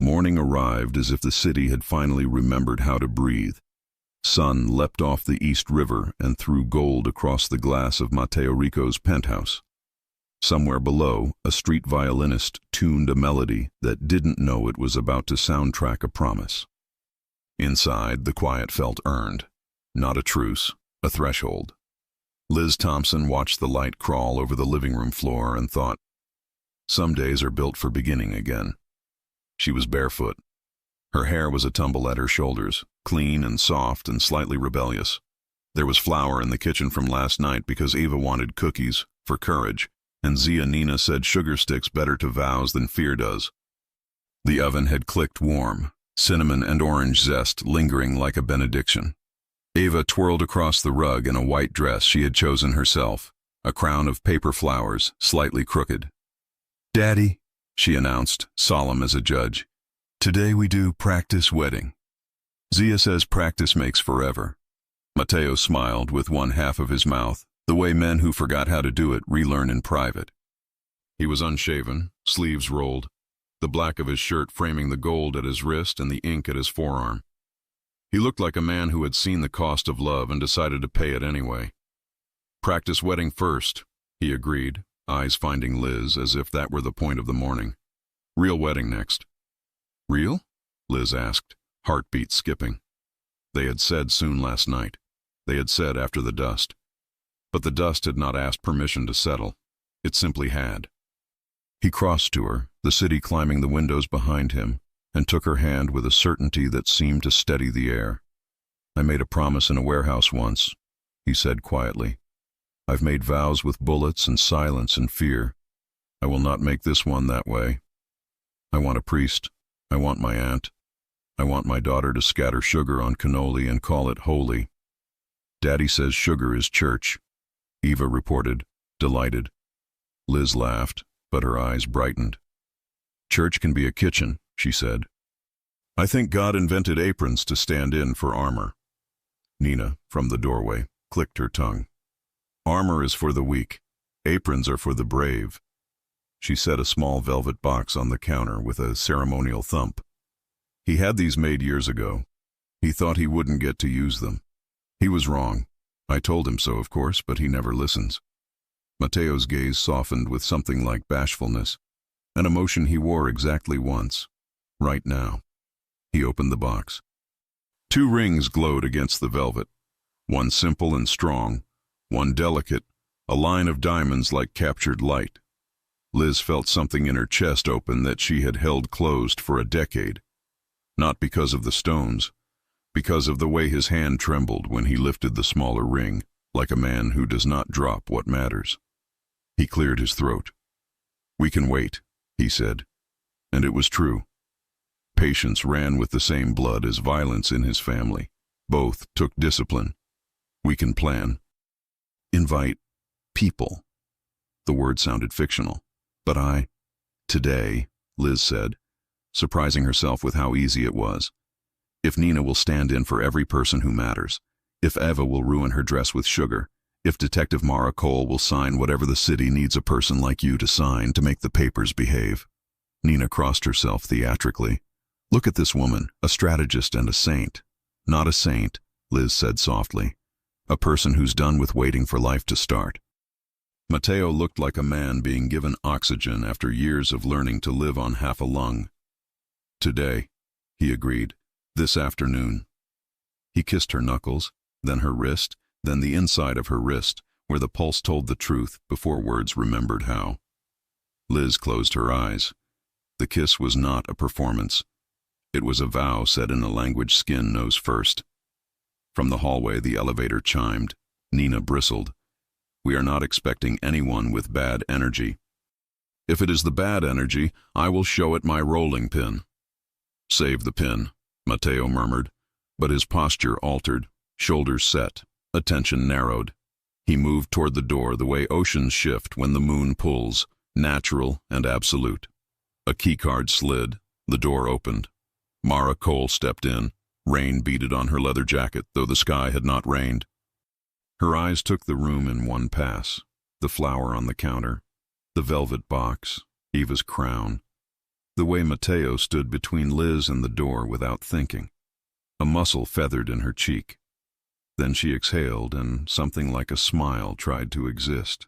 Morning arrived as if the city had finally remembered how to breathe. Sun leapt off the East River and threw gold across the glass of Mateo Rico's penthouse. Somewhere below, a street violinist tuned a melody that didn't know it was about to soundtrack a promise. Inside, the quiet felt earned. Not a truce, a threshold. Liz Thompson watched the light crawl over the living room floor and thought, some days are built for beginning again. She was barefoot. Her hair was a tumble at her shoulders, clean and soft and slightly rebellious. There was flour in the kitchen from last night because Eva wanted cookies, for courage, and Zia Nina said sugar sticks better to vows than fear does. The oven had clicked warm, cinnamon and orange zest lingering like a benediction. Eva twirled across the rug in a white dress she had chosen herself, a crown of paper flowers, slightly crooked. Daddy, she announced, solemn as a judge, today we do practice wedding. Zia says practice makes forever. Mateo smiled with one half of his mouth, the way men who forgot how to do it relearn in private. He was unshaven, sleeves rolled, the black of his shirt framing the gold at his wrist and the ink at his forearm. He looked like a man who had seen the cost of love and decided to pay it anyway. Practice wedding first, he agreed, eyes finding Liz as if that were the point of the morning. Real wedding next. Real? Liz asked, heartbeat skipping. They had said soon last night. They had said after the dust. But the dust had not asked permission to settle. It simply had. He crossed to her, the city climbing the windows behind him, and took her hand with a certainty that seemed to steady the air. I made a promise in a warehouse once, he said quietly. I've made vows with bullets and silence and fear. I will not make this one that way. I want a priest. I want my aunt. I want my daughter to scatter sugar on cannoli and call it holy. Daddy says sugar is church, Eva reported, delighted. Liz laughed, but her eyes brightened. Church can be a kitchen, she said. I think God invented aprons to stand in for armor. Nina, from the doorway, clicked her tongue. Armor is for the weak. Aprons are for the brave. She set a small velvet box on the counter with a ceremonial thump. He had these made years ago. He thought he wouldn't get to use them. He was wrong. I told him so, of course, but he never listens. Mateo's gaze softened with something like bashfulness. an emotion he wore exactly once, right now. He opened the box. 2 rings glowed against the velvet, one simple and strong, one delicate, a line of diamonds like captured light. Liz felt something in her chest open that she had held closed for a decade. Not because of the stones, because of the way his hand trembled when he lifted the smaller ring, like a man who does not drop what matters. He cleared his throat. "We can wait," he said. And it was true. Patience ran with the same blood as violence in his family. Both took discipline. "We can plan. Invite people." The word sounded fictional. "But today," Liz said, surprising herself with how easy it was. "If Nina will stand in for every person who matters, if Eva will ruin her dress with sugar, if Detective Mara Cole will sign whatever the city needs a person like you to sign to make the papers behave." Nina crossed herself theatrically. "Look at this woman, a strategist and a saint." "Not a saint," Liz said softly. "A person who's done with waiting for life to start." Mateo looked like a man being given oxygen after years of learning to live on half a lung. "Today," he agreed. "This afternoon." He kissed her knuckles, then her wrist, then the inside of her wrist, where the pulse told the truth before words remembered how. Liz closed her eyes. The kiss was not a performance. It was a vow said in a language skin knows first. From the hallway the elevator chimed. Nina bristled. "We are not expecting anyone with bad energy. If it is the bad energy, I will show it my rolling pin." "Save the pin," Mateo murmured, but his posture altered, shoulders set, attention narrowed. He moved toward the door the way oceans shift when the moon pulls, natural and absolute. A keycard slid, the door opened. Mara Cole stepped in. Rain beaded on her leather jacket, though the sky had not rained. Her eyes took the room in one pass. The flower on the counter, the velvet box, Eva's crown. The way Mateo stood between Liz and the door without thinking. A muscle feathered in her cheek. Then she exhaled, and something like a smile tried to exist.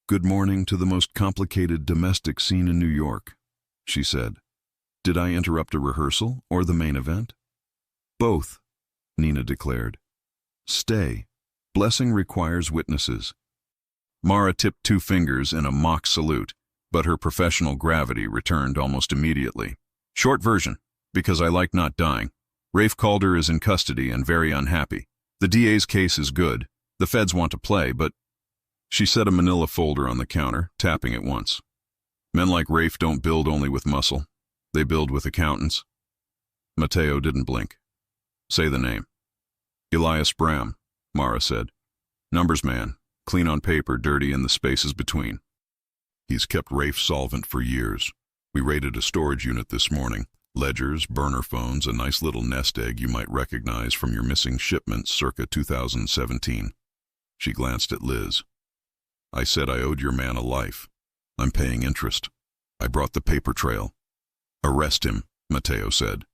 "Good morning to the most complicated domestic scene in New York," she said. "Did I interrupt a rehearsal or the main event?" "Both," Nina declared. "Stay. Blessing requires witnesses." Mara tipped 2 fingers in a mock salute, but her professional gravity returned almost immediately. "Short version, because I like not dying. Rafe Calder is in custody and very unhappy. The DA's case is good. The feds want to play, but..." She set a manila folder on the counter, tapping it once. "Men like Rafe don't build only with muscle. They build with accountants." Mateo didn't blink. "Say the name." "Elias Bram," Mara said. "Numbers man, clean on paper, dirty in the spaces between. He's kept Rafe solvent for years. We raided a storage unit this morning. Ledgers, burner phones, a nice little nest egg you might recognize from your missing shipments circa 2017. She glanced at Liz. "I said I owed your man a life. I'm paying interest. I brought the paper trail." "Arrest him," Mateo said.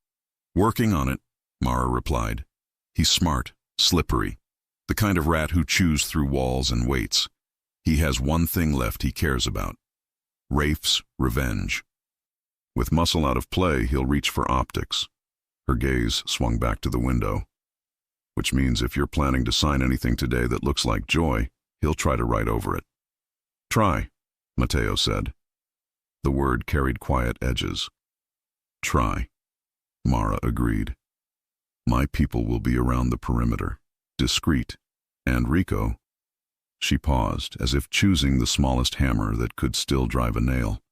"Working on it," Mara replied. "He's smart, slippery. The kind of rat who chews through walls and waits. He has one thing left he cares about. Rafe's revenge. With muscle out of play, he'll reach for optics." Her gaze swung back to the window. "Which means if you're planning to sign anything today that looks like joy, he'll try to write over it." "Try," Mateo said. The word carried quiet edges. "Try," Mara agreed. "My people will be around the perimeter, discreet, and Rico..." She paused, as if choosing the smallest hammer that could still drive a nail.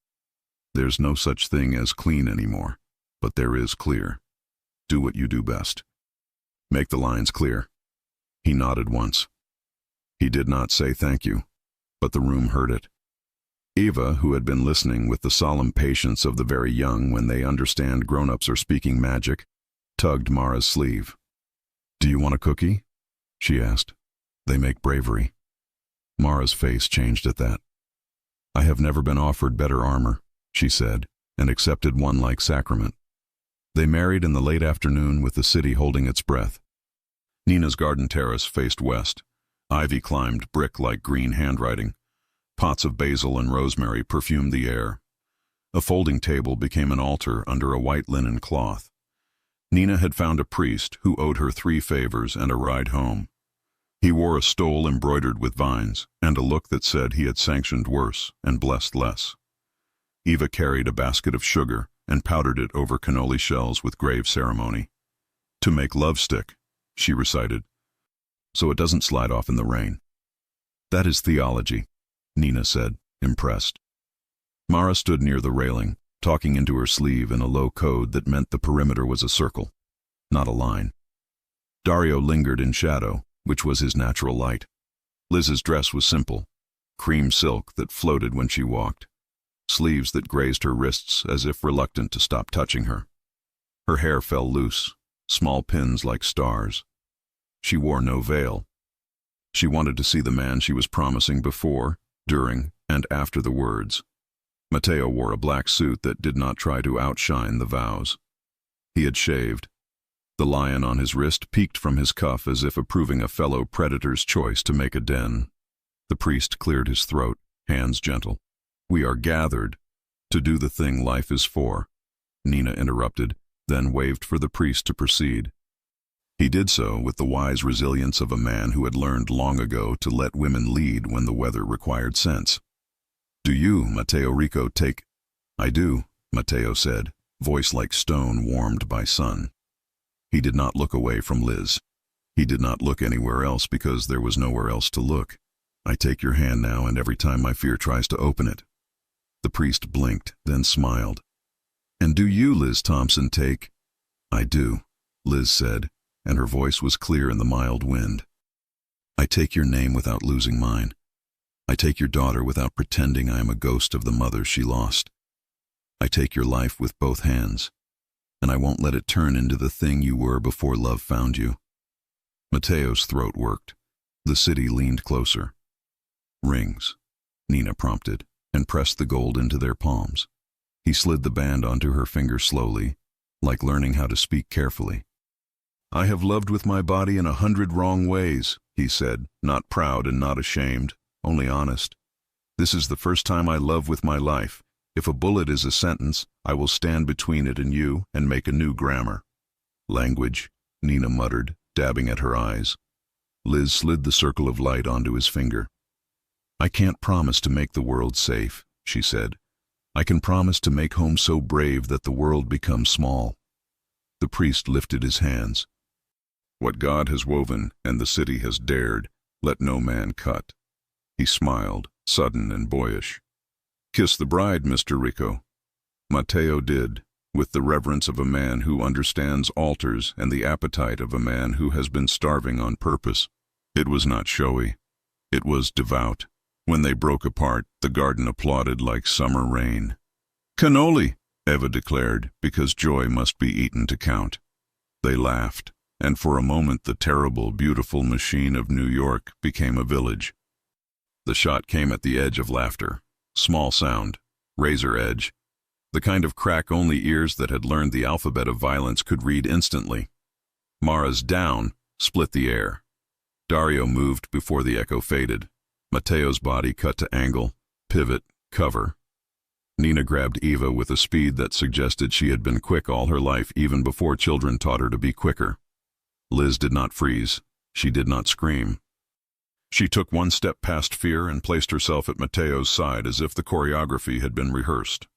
"There's no such thing as clean anymore, but there is clear. Do what you do best. Make the lines clear." He nodded once. He did not say thank you, but the room heard it. Eva, who had been listening with the solemn patience of the very young when they understand grown-ups are speaking magic, tugged Mara's sleeve. "Do you want a cookie?" she asked. "They make bravery." Mara's face changed at that. "I have never been offered better armor," she said, and accepted one like sacrament. They married in the late afternoon with the city holding its breath. Nina's garden terrace faced west. Ivy climbed brick like green handwriting. Pots of basil and rosemary perfumed the air. A folding table became an altar under a white linen cloth. Nina had found a priest who owed her 3 favors and a ride home. He wore a stole embroidered with vines, and a look that said he had sanctioned worse and blessed less. Eva carried a basket of sugar and powdered it over cannoli shells with grave ceremony. "To make love stick," she recited, "so it doesn't slide off in the rain." "That is theology," Nina said, impressed. Mara stood near the railing, talking into her sleeve in a low code that meant the perimeter was a circle, not a line. Dario lingered in shadow, which was his natural light. Liz's dress was simple, cream silk that floated when she walked, sleeves that grazed her wrists as if reluctant to stop touching her. Her hair fell loose, small pins like stars. She wore no veil. She wanted to see the man she was promising before, during, and after the words. Matteo wore a black suit that did not try to outshine the vows. He had shaved. The lion on his wrist peeked from his cuff as if approving a fellow predator's choice to make a den. The priest cleared his throat, hands gentle. "We are gathered to do the thing life is for," Nina interrupted, then waved for the priest to proceed. He did so with the wise resilience of a man who had learned long ago to let women lead when the weather required sense. "Do you, Matteo Rico, take—" "I do," Matteo said, voice like stone warmed by sun. He did not look away from Liz. He did not look anywhere else because there was nowhere else to look. "I take your hand now, and every time my fear tries to open it." The priest blinked, then smiled. "And do you, Liz Thompson, take—" "I do," Liz said, and her voice was clear in the mild wind. "I take your name without losing mine. I take your daughter without pretending I am a ghost of the mother she lost. I take your life with both hands, and I won't let it turn into the thing you were before love found you." Matteo's throat worked. The city leaned closer. "Rings," Nina prompted, and pressed the gold into their palms. He slid the band onto her finger slowly, like learning how to speak carefully. "I have loved with my body in 100 wrong ways," he said, not proud and not ashamed, only honest. "This is the first time I love with my life. If a bullet is a sentence, I will stand between it and you and make a new grammar." "Language," Nina muttered, dabbing at her eyes. Liz slid the circle of light onto his finger. "I can't promise to make the world safe," she said. "I can promise to make home so brave that the world becomes small." The priest lifted his hands. "What God has woven and the city has dared, let no man cut." He smiled, sudden and boyish. "Kiss the bride, Mr. Rico." Matteo did, with the reverence of a man who understands altars and the appetite of a man who has been starving on purpose. It was not showy. It was devout. When they broke apart, the garden applauded like summer rain. "Cannoli," Eva declared, because joy must be eaten to count. They laughed, and for a moment the terrible, beautiful machine of New York became a village. The shot came at the edge of laughter. Small sound, razor edge, the kind of crack only ears that had learned the alphabet of violence could read instantly. Mara's "down" split the air. Dario moved before the echo faded. Matteo's body cut to angle, pivot, cover. Nina grabbed Eva with a speed that suggested she had been quick all her life, even before children taught her to be quicker. Liz did not freeze. She did not scream. She took one step past fear and placed herself at Matteo's side as if the choreography had been rehearsed.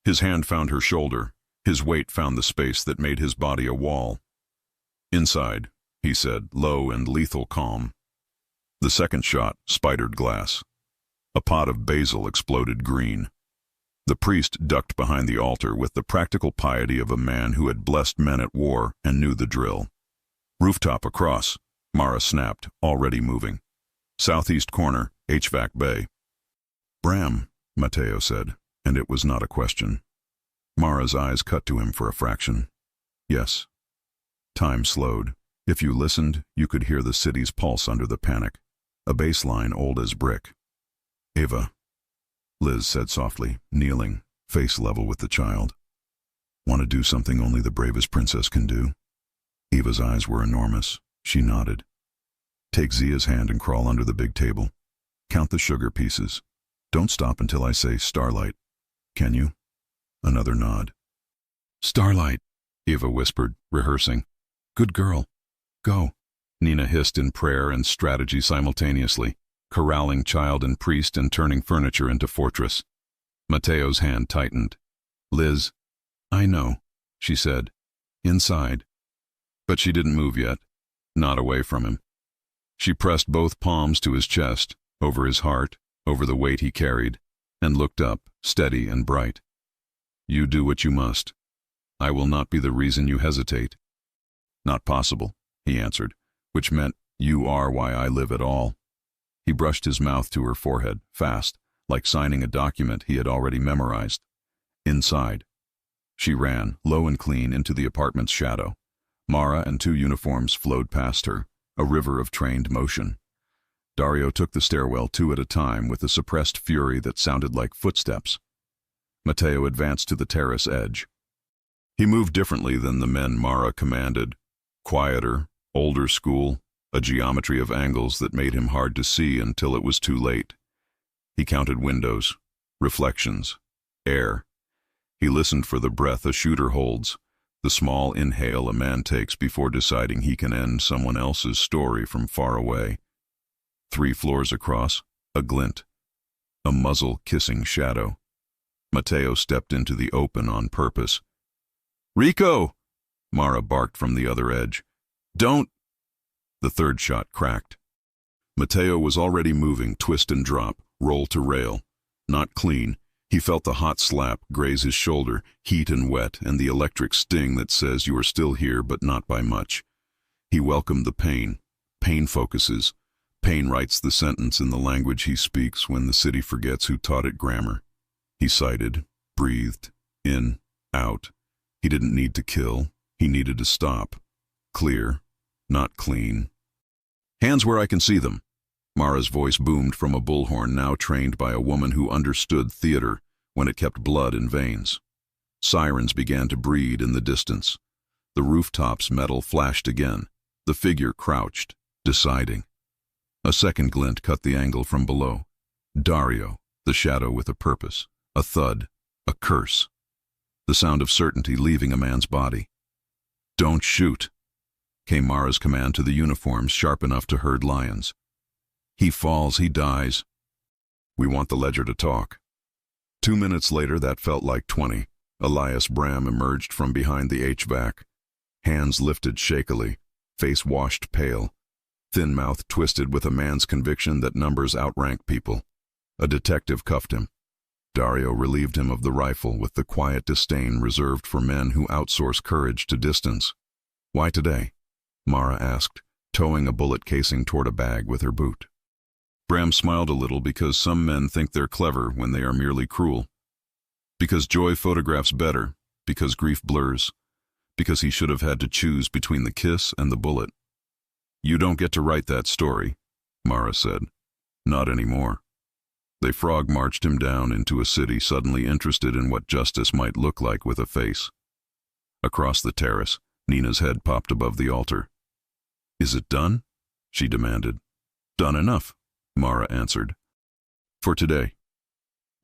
His hand found her shoulder. His weight found the space that made his body a wall. "Inside," he said, low and lethal calm. The second shot spidered glass. A pot of basil exploded green. The priest ducked behind the altar with the practical piety of a man who had blessed men at war and knew the drill. "Rooftop across," Mara snapped, already moving. "Southeast corner, HVAC bay." "Bram," Matteo said, and it was not a question. Mara's eyes cut to him for a fraction. "Yes." Time slowed. If you listened, you could hear the city's pulse under the panic, a bass line old as brick. "Eva," Liz said softly, kneeling, face level with the child. "Want to do something only the bravest princess can do?" Eva's eyes were enormous. She nodded. "Take Zia's hand and crawl under the big table. Count the sugar pieces. Don't stop until I say starlight. Can you?" Another nod. Starlight, Eva whispered, rehearsing. Good girl. Go. Nina hissed in prayer and strategy simultaneously, corralling child and priest and turning furniture into fortress. Mateo's hand tightened. Liz, I know, she said. Inside. But she didn't move yet, not away from him. She pressed both palms to his chest, over his heart, over the weight he carried, and looked up, steady and bright. You do what you must. I will not be the reason you hesitate. Not possible, he answered, which meant you are why I live at all. He brushed his mouth to her forehead, fast, like signing a document he had already memorized. Inside. She ran, low and clean, into the apartment's shadow. Mara and 2 uniforms flowed past her, a river of trained motion. Dario took the stairwell 2 at a time with a suppressed fury that sounded like footsteps. Mateo advanced to the terrace edge. He moved differently than the men Mara commanded. Quieter, older school, a geometry of angles that made him hard to see until it was too late. He counted windows, reflections, air. He listened for the breath a shooter holds, the small inhale a man takes before deciding he can end someone else's story from far away. 3 floors across, a glint, a muzzle-kissing shadow. Mateo stepped into the open on purpose. Rico! Mara barked from the other edge. Don't! The 3rd shot cracked. Mateo was already moving, twist and drop, roll to rail. Not clean. He felt the hot slap graze his shoulder, heat and wet, and the electric sting that says you are still here but not by much. He welcomed the pain. Pain focuses. Pain writes the sentence in the language he speaks when the city forgets who taught it grammar. He sighted, breathed, in, out. He didn't need to kill. He needed to stop. Clear, not clean. Hands where I can see them. Mara's voice boomed from a bullhorn now trained by a woman who understood theater when it kept blood in veins. Sirens began to breed in the distance. The rooftop's metal flashed again. The figure crouched, deciding. A second glint cut the angle from below. Dario, the shadow with a purpose. A thud, a curse. The sound of certainty leaving a man's body. Don't shoot, came Mara's command to the uniforms, sharp enough to herd lions. He falls, he dies. We want the ledger to talk. 2 minutes later, that felt like 20. Elias Bram emerged from behind the HVAC. Hands lifted shakily, face washed pale. Thin mouth twisted with a man's conviction that numbers outrank people. A detective cuffed him. Dario relieved him of the rifle with the quiet disdain reserved for men who outsource courage to distance. Why today? Mara asked, towing a bullet casing toward a bag with her boot. Bram smiled a little because some men think they're clever when they are merely cruel. Because joy photographs better, because grief blurs, because he should have had to choose between the kiss and the bullet. You don't get to write that story, Mara said. Not anymore. They frog-marched him down into a city suddenly interested in what justice might look like with a face. Across the terrace, Nina's head popped above the altar. Is it done? She demanded. Done enough, Mara answered. For today.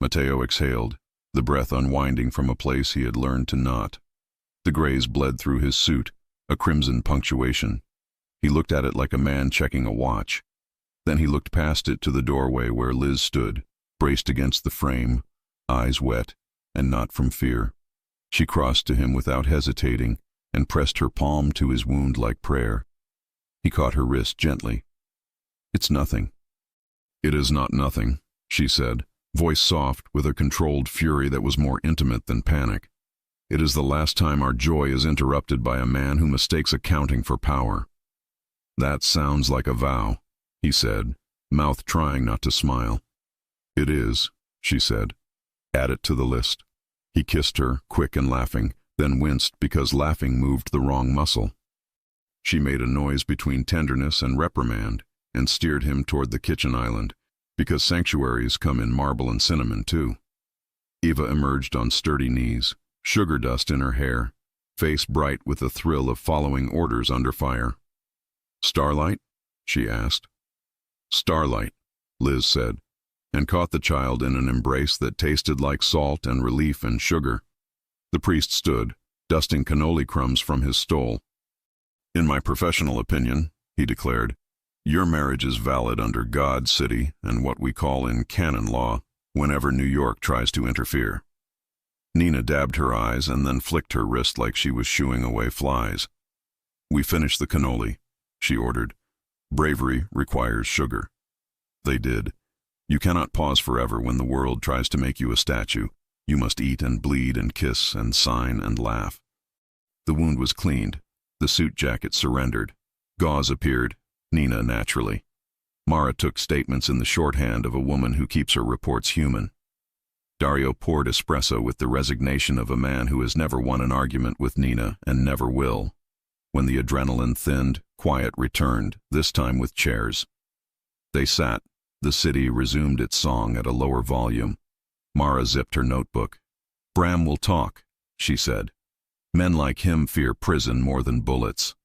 Mateo exhaled, the breath unwinding from a place he had learned to knot. The grays bled through his suit, a crimson punctuation. He looked at it like a man checking a watch. Then he looked past it to the doorway where Liz stood, braced against the frame, eyes wet, and not from fear. She crossed to him without hesitating and pressed her palm to his wound like prayer. He caught her wrist gently. It's nothing. It is not nothing, she said, voice soft with a controlled fury that was more intimate than panic. It is the last time our joy is interrupted by a man who mistakes accounting for power. That sounds like a vow, he said, mouth trying not to smile. It is, she said. Add it to the list. He kissed her, quick and laughing, then winced because laughing moved the wrong muscle. She made a noise between tenderness and reprimand and steered him toward the kitchen island, because sanctuaries come in marble and cinnamon too. Eva emerged on sturdy knees, sugar dust in her hair, face bright with the thrill of following orders under fire. Starlight? She asked. Starlight, Liz said, and caught the child in an embrace that tasted like salt and relief and sugar. The priest stood, dusting cannoli crumbs from his stole. "In my professional opinion," he declared, "your marriage is valid under God, city, and what we call in canon law, whenever New York tries to interfere." Nina dabbed her eyes and then flicked her wrist like she was shooing away flies. "We finish the cannoli," she ordered. "Bravery requires sugar." They did. You cannot pause forever when the world tries to make you a statue. You must eat and bleed and kiss and sign and laugh. The wound was cleaned. The suit jacket surrendered. Gauze appeared, Nina naturally. Mara took statements in the shorthand of a woman who keeps her reports human. Dario poured espresso with the resignation of a man who has never won an argument with Nina and never will. When the adrenaline thinned, quiet returned, this time with chairs. They sat. The city resumed its song at a lower volume. Mara zipped her notebook. "Bram will talk," she said. "Men like him fear prison more than bullets.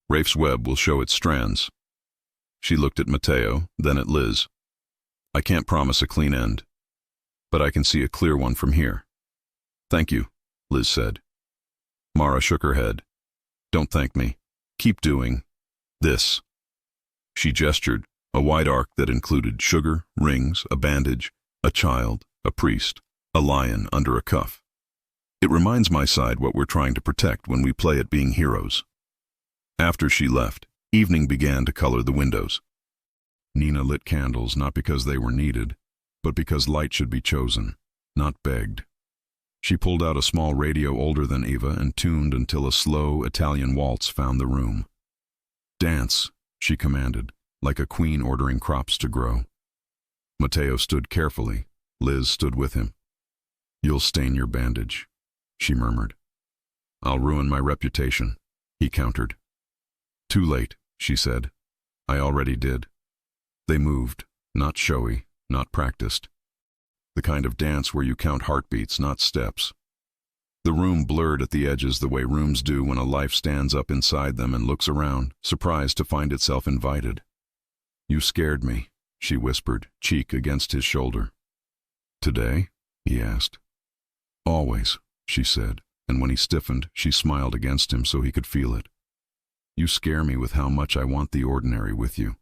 Rafe's web will show its strands." She looked at Matteo, then at Liz. "I can't promise a clean end, but I can see a clear one from here." "Thank you," Liz said. Mara shook her head. "Don't thank me. Keep doing this." She gestured, a wide arc that included sugar, rings, a bandage, a child, a priest, a lion under a cuff. "It reminds my side what we're trying to protect when we play at being heroes." After she left, evening began to color the windows. Nina lit candles not because they were needed, but because light should be chosen, not begged. She pulled out a small radio older than Eva and tuned until a slow Italian waltz found the room. "Dance," she commanded, like a queen ordering crops to grow. Matteo stood carefully. Liz stood with him. "You'll stain your bandage," she murmured. "I'll ruin my reputation," he countered. "Too late," she said. "I already did." They moved, not showy, not practiced. The kind of dance where you count heartbeats, not steps. The room blurred at the edges the way rooms do when a life stands up inside them and looks around, surprised to find itself invited. "You scared me," she whispered, cheek against his shoulder. "Today?" he asked. "Always," she said, and when he stiffened, she smiled against him so he could feel it. "You scare me with how much I want the ordinary with you.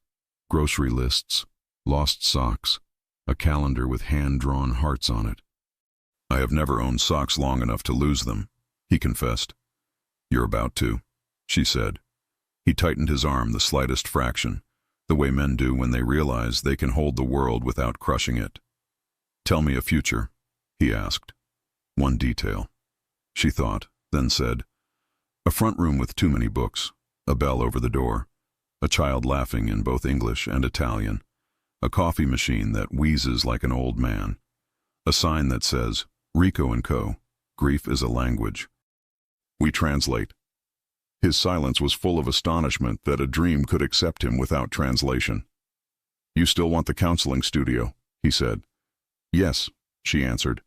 Grocery lists, lost socks, a calendar with hand-drawn hearts on it." "I have never owned socks long enough to lose them," he confessed. "You're about to," she said. He tightened his arm the slightest fraction, the way men do when they realize they can hold the world without crushing it. "Tell me a future," he asked. "One detail." She thought, then said, "A front room with too many books, a bell over the door, a child laughing in both English and Italian, a coffee machine that wheezes like an old man, a sign that says, 'Rico & Co. Grief is a language. We translate.'" His silence was full of astonishment that a dream could accept him without translation. "You still want the counseling studio," he said. "Yes," she answered.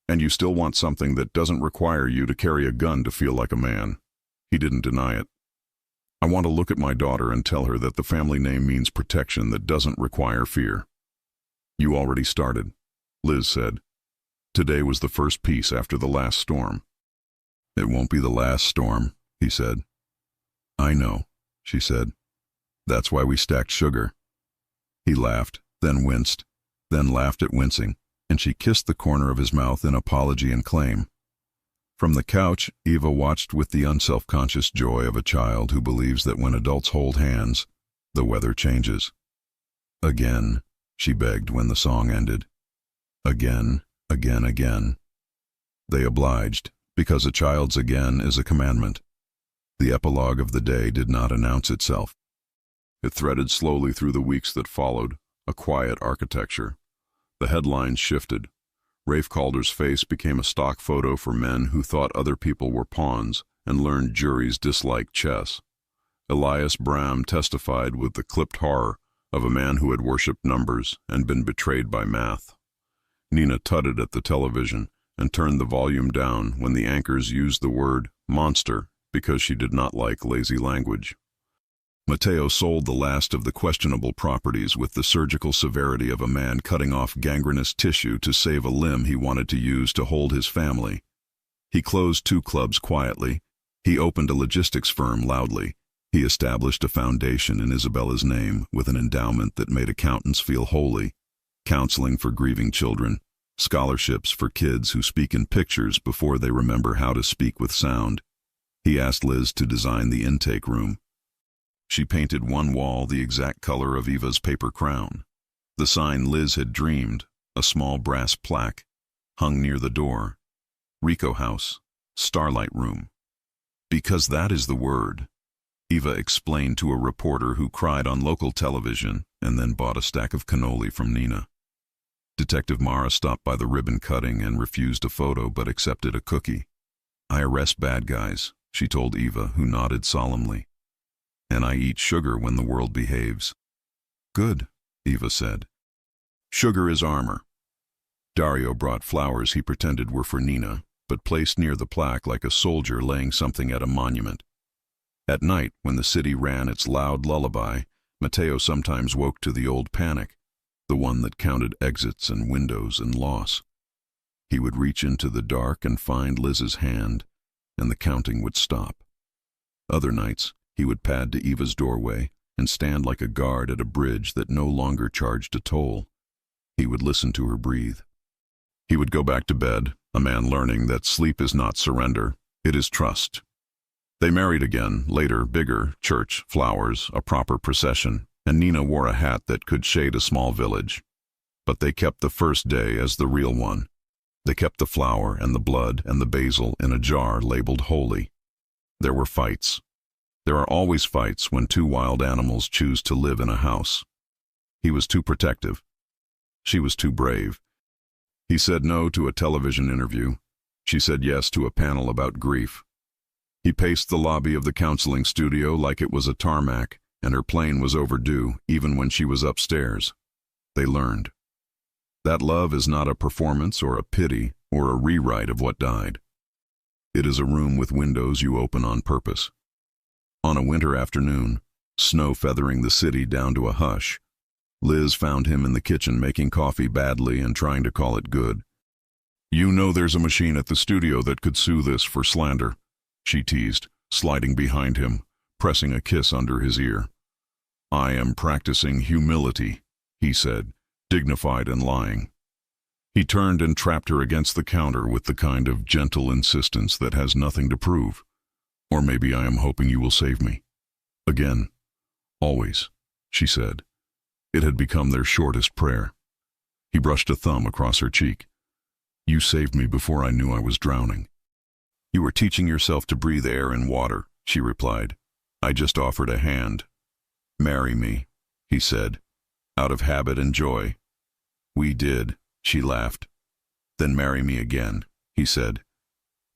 "And you still want something that doesn't require you to carry a gun to feel like a man." He didn't deny it. "I want to look at my daughter and tell her that the family name means protection that doesn't require fear." "You already started," Liz said. "Today was the first piece after the last storm." "It won't be the last storm," he said. "I know," she said. "That's why we stacked sugar." He laughed, then winced, then laughed at wincing, and she kissed the corner of his mouth in apology and claim. From the couch, Eva watched with the unself-conscious joy of a child who believes that when adults hold hands, the weather changes. "Again," she begged when the song ended. "Again, again, again." They obliged, because a child's again is a commandment. The epilogue of the day did not announce itself. It threaded slowly through the weeks that followed, a quiet architecture. The headlines shifted. Rafe Calder's face became a stock photo for men who thought other people were pawns and learned juries disliked chess. Elias Bram testified with the clipped horror of a man who had worshipped numbers and been betrayed by math. Nina tutted at the television and turned the volume down when the anchors used the word monster because she did not like lazy language. Matteo sold the last of the questionable properties with the surgical severity of a man cutting off gangrenous tissue to save a limb he wanted to use to hold his family. He closed 2 clubs quietly. He opened a logistics firm loudly. He established a foundation in Isabella's name with an endowment that made accountants feel holy, counseling for grieving children, scholarships for kids who speak in pictures before they remember how to speak with sound. He asked Liz to design the intake room. She painted one wall the exact color of Eva's paper crown. The sign Liz had dreamed, a small brass plaque, hung near the door. Rico House, Starlight Room. Because that is the word, Eva explained to a reporter who cried on local television and then bought a stack of cannoli from Nina. Detective Mara stopped by the ribbon cutting and refused a photo but accepted a cookie. I arrest bad guys, she told Eva, who nodded solemnly. And I eat sugar when the world behaves. Good, Eva said. Sugar is armor. Dario brought flowers he pretended were for Nina, but placed near the plaque like a soldier laying something at a monument. At night, when the city ran its loud lullaby, Matteo sometimes woke to the old panic, the one that counted exits and windows and loss. He would reach into the dark and find Liz's hand, and the counting would stop. Other nights, he would pad to Eva's doorway and stand like a guard at a bridge that no longer charged a toll. He would listen to her breathe. He would go back to bed, a man learning that sleep is not surrender, it is trust. They married again, later, bigger, church, flowers, a proper procession, and Nina wore a hat that could shade a small village. But they kept the first day as the real one. They kept the flower and the blood and the basil in a jar labeled holy. There were fights. There are always fights when 2 wild animals choose to live in a house. He was too protective. She was too brave. He said no to a television interview. She said yes to a panel about grief. He paced the lobby of the counseling studio like it was a tarmac, and her plane was overdue even when she was upstairs. They learned. That love is not a performance or a pity or a rewrite of what died. It is a room with windows you open on purpose. On a winter afternoon, snow feathering the city down to a hush, Liz found him in the kitchen making coffee badly and trying to call it good. You know there's a machine at the studio that could sue this for slander, she teased, sliding behind him, pressing a kiss under his ear. I am practicing humility, he said, dignified and lying. He turned and trapped her against the counter with the kind of gentle insistence that has nothing to prove. Or maybe I am hoping you will save me. Again. Always, she said. It had become their shortest prayer. He brushed a thumb across her cheek. You saved me before I knew I was drowning. You were teaching yourself to breathe air and water, she replied. I just offered a hand. Marry me, he said, out of habit and joy. We did, she laughed. Then marry me again, he said,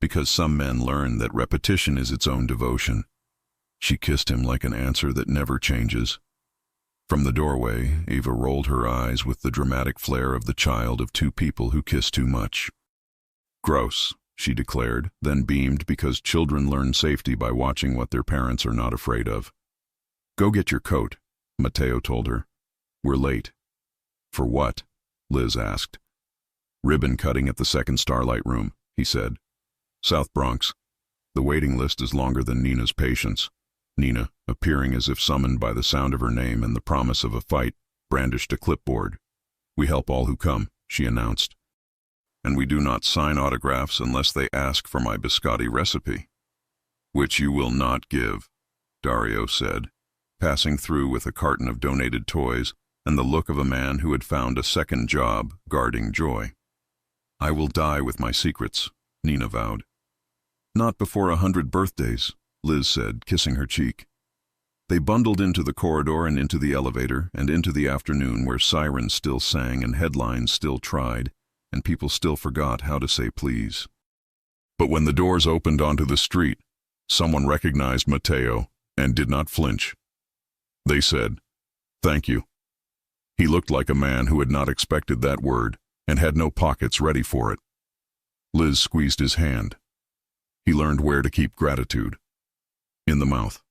because some men learn that repetition is its own devotion. She kissed him like an answer that never changes. From the doorway, Eva rolled her eyes with the dramatic flair of the child of 2 people who kiss too much. Gross, she declared, then beamed because children learn safety by watching what their parents are not afraid of. Go get your coat, Matteo told her. We're late. For what? Liz asked. Ribbon cutting at the second Starlight Room, he said. South Bronx. The waiting list is longer than Nina's patience. Nina, appearing as if summoned by the sound of her name and the promise of a fight, brandished a clipboard. We help all who come, she announced. And we do not sign autographs unless they ask for my biscotti recipe. Which you will not give, Dario said, passing through with a carton of donated toys and the look of a man who had found a second job guarding joy. I will die with my secrets, Nina vowed. Not before 100 birthdays, Liz said, kissing her cheek. They bundled into the corridor and into the elevator and into the afternoon where sirens still sang and headlines still tried, and people still forgot how to say please. But when the doors opened onto the street, someone recognized Matteo and did not flinch. They said, "Thank you." He looked like a man who had not expected that word and had no pockets ready for it. Liz squeezed his hand. He learned where to keep gratitude. In the mouth.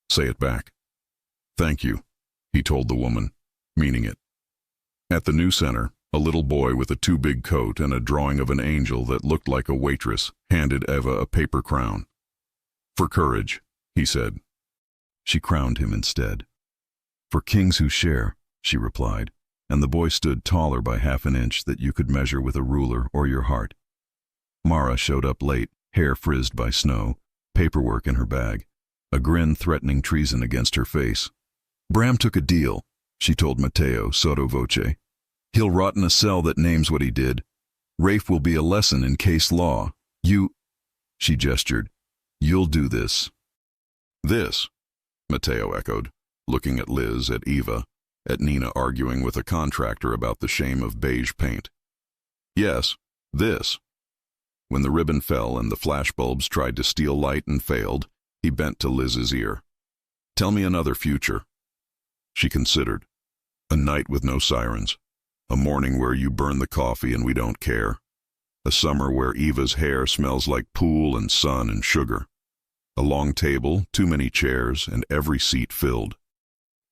Say it back. "Thank you," he told the woman, meaning it. At the new center, A little boy with a too big coat and a drawing of an angel that looked like a waitress handed Eva a paper crown. "For courage," he said. She crowned him instead. "For kings who share," she replied, and the boy stood taller by half an inch that you could measure with a ruler or your heart. Mara showed up late, hair frizzed by snow, paperwork in her bag, a grin threatening treason against her face. "Bram took a deal," she told Matteo sotto voce. "He'll rot in a cell that names what he did. Rafe will be a lesson in case law. She gestured. "You'll do this." "This?" Matteo echoed, looking at Liz, at Eva, at Nina arguing with a contractor about the shame of beige paint. "Yes, this." When the ribbon fell and the flashbulbs tried to steal light and failed, he bent to Liz's ear. "Tell me another future." She considered. "A night with no sirens. A morning where you burn the coffee and we don't care. A summer where Eva's hair smells like pool and sun and sugar. A long table, too many chairs, and every seat filled."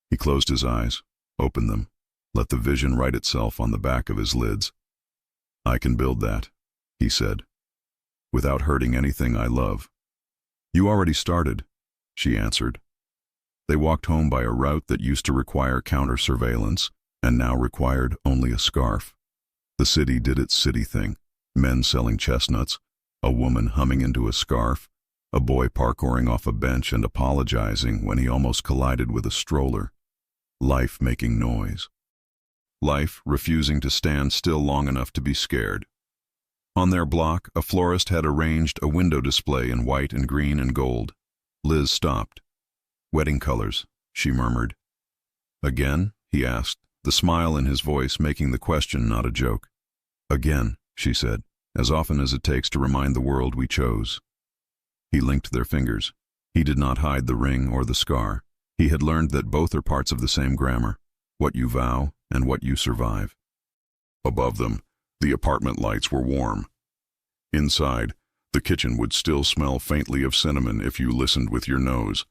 He closed his eyes, opened them, let the vision write itself on the back of his lids. "I can build that," he said, "without hurting anything I love." "You already started," she answered. They walked home by a route that used to require counter-surveillance and now required only a scarf. The city did its city thing. Men selling chestnuts, a woman humming into a scarf, a boy parkouring off a bench and apologizing when he almost collided with a stroller. Life making noise. Life refusing to stand still long enough to be scared. On their block, a florist had arranged a window display in white and green and gold. Liz stopped. "Wedding colors," she murmured. "Again?" he asked, the smile in his voice making the question not a joke. "Again," she said, "as often as it takes to remind the world we chose." He linked their fingers. He did not hide the ring or the scar. He had learned that both are parts of the same grammar, what you vow and what you survive. Above them, the apartment lights were warm. Inside, the kitchen would still smell faintly of cinnamon if you listened with your nose.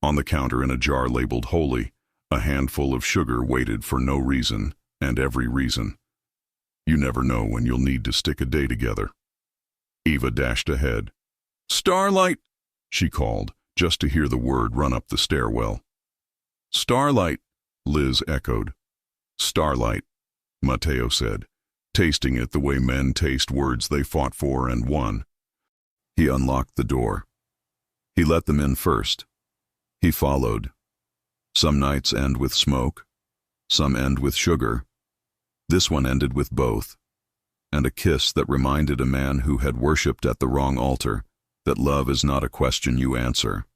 On the counter in a jar labeled holy, a handful of sugar waited for no reason and every reason. You never know when you'll need to stick a day together. Eva dashed ahead. "Starlight!" she called, just to hear the word run up the stairwell. "Starlight!" Liz echoed. "Starlight," Matteo said, tasting it the way men taste words they fought for and won. He unlocked the door. He let them in first. He followed. Some nights end with smoke. Some end with sugar. This one ended with both. And a kiss that reminded a man who had worshipped at the wrong altar that love is not a question you answer.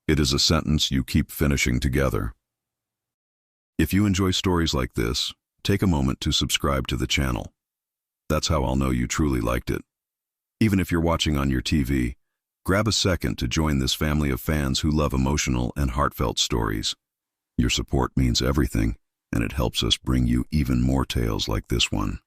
It is a sentence you keep finishing together. If you enjoy stories like this, take a moment to subscribe to the channel. That's how I'll know you truly liked it. Even if you're watching on your TV, grab a second to join this family of fans who love emotional and heartfelt stories. Your support means everything, and it helps us bring you even more tales like this one.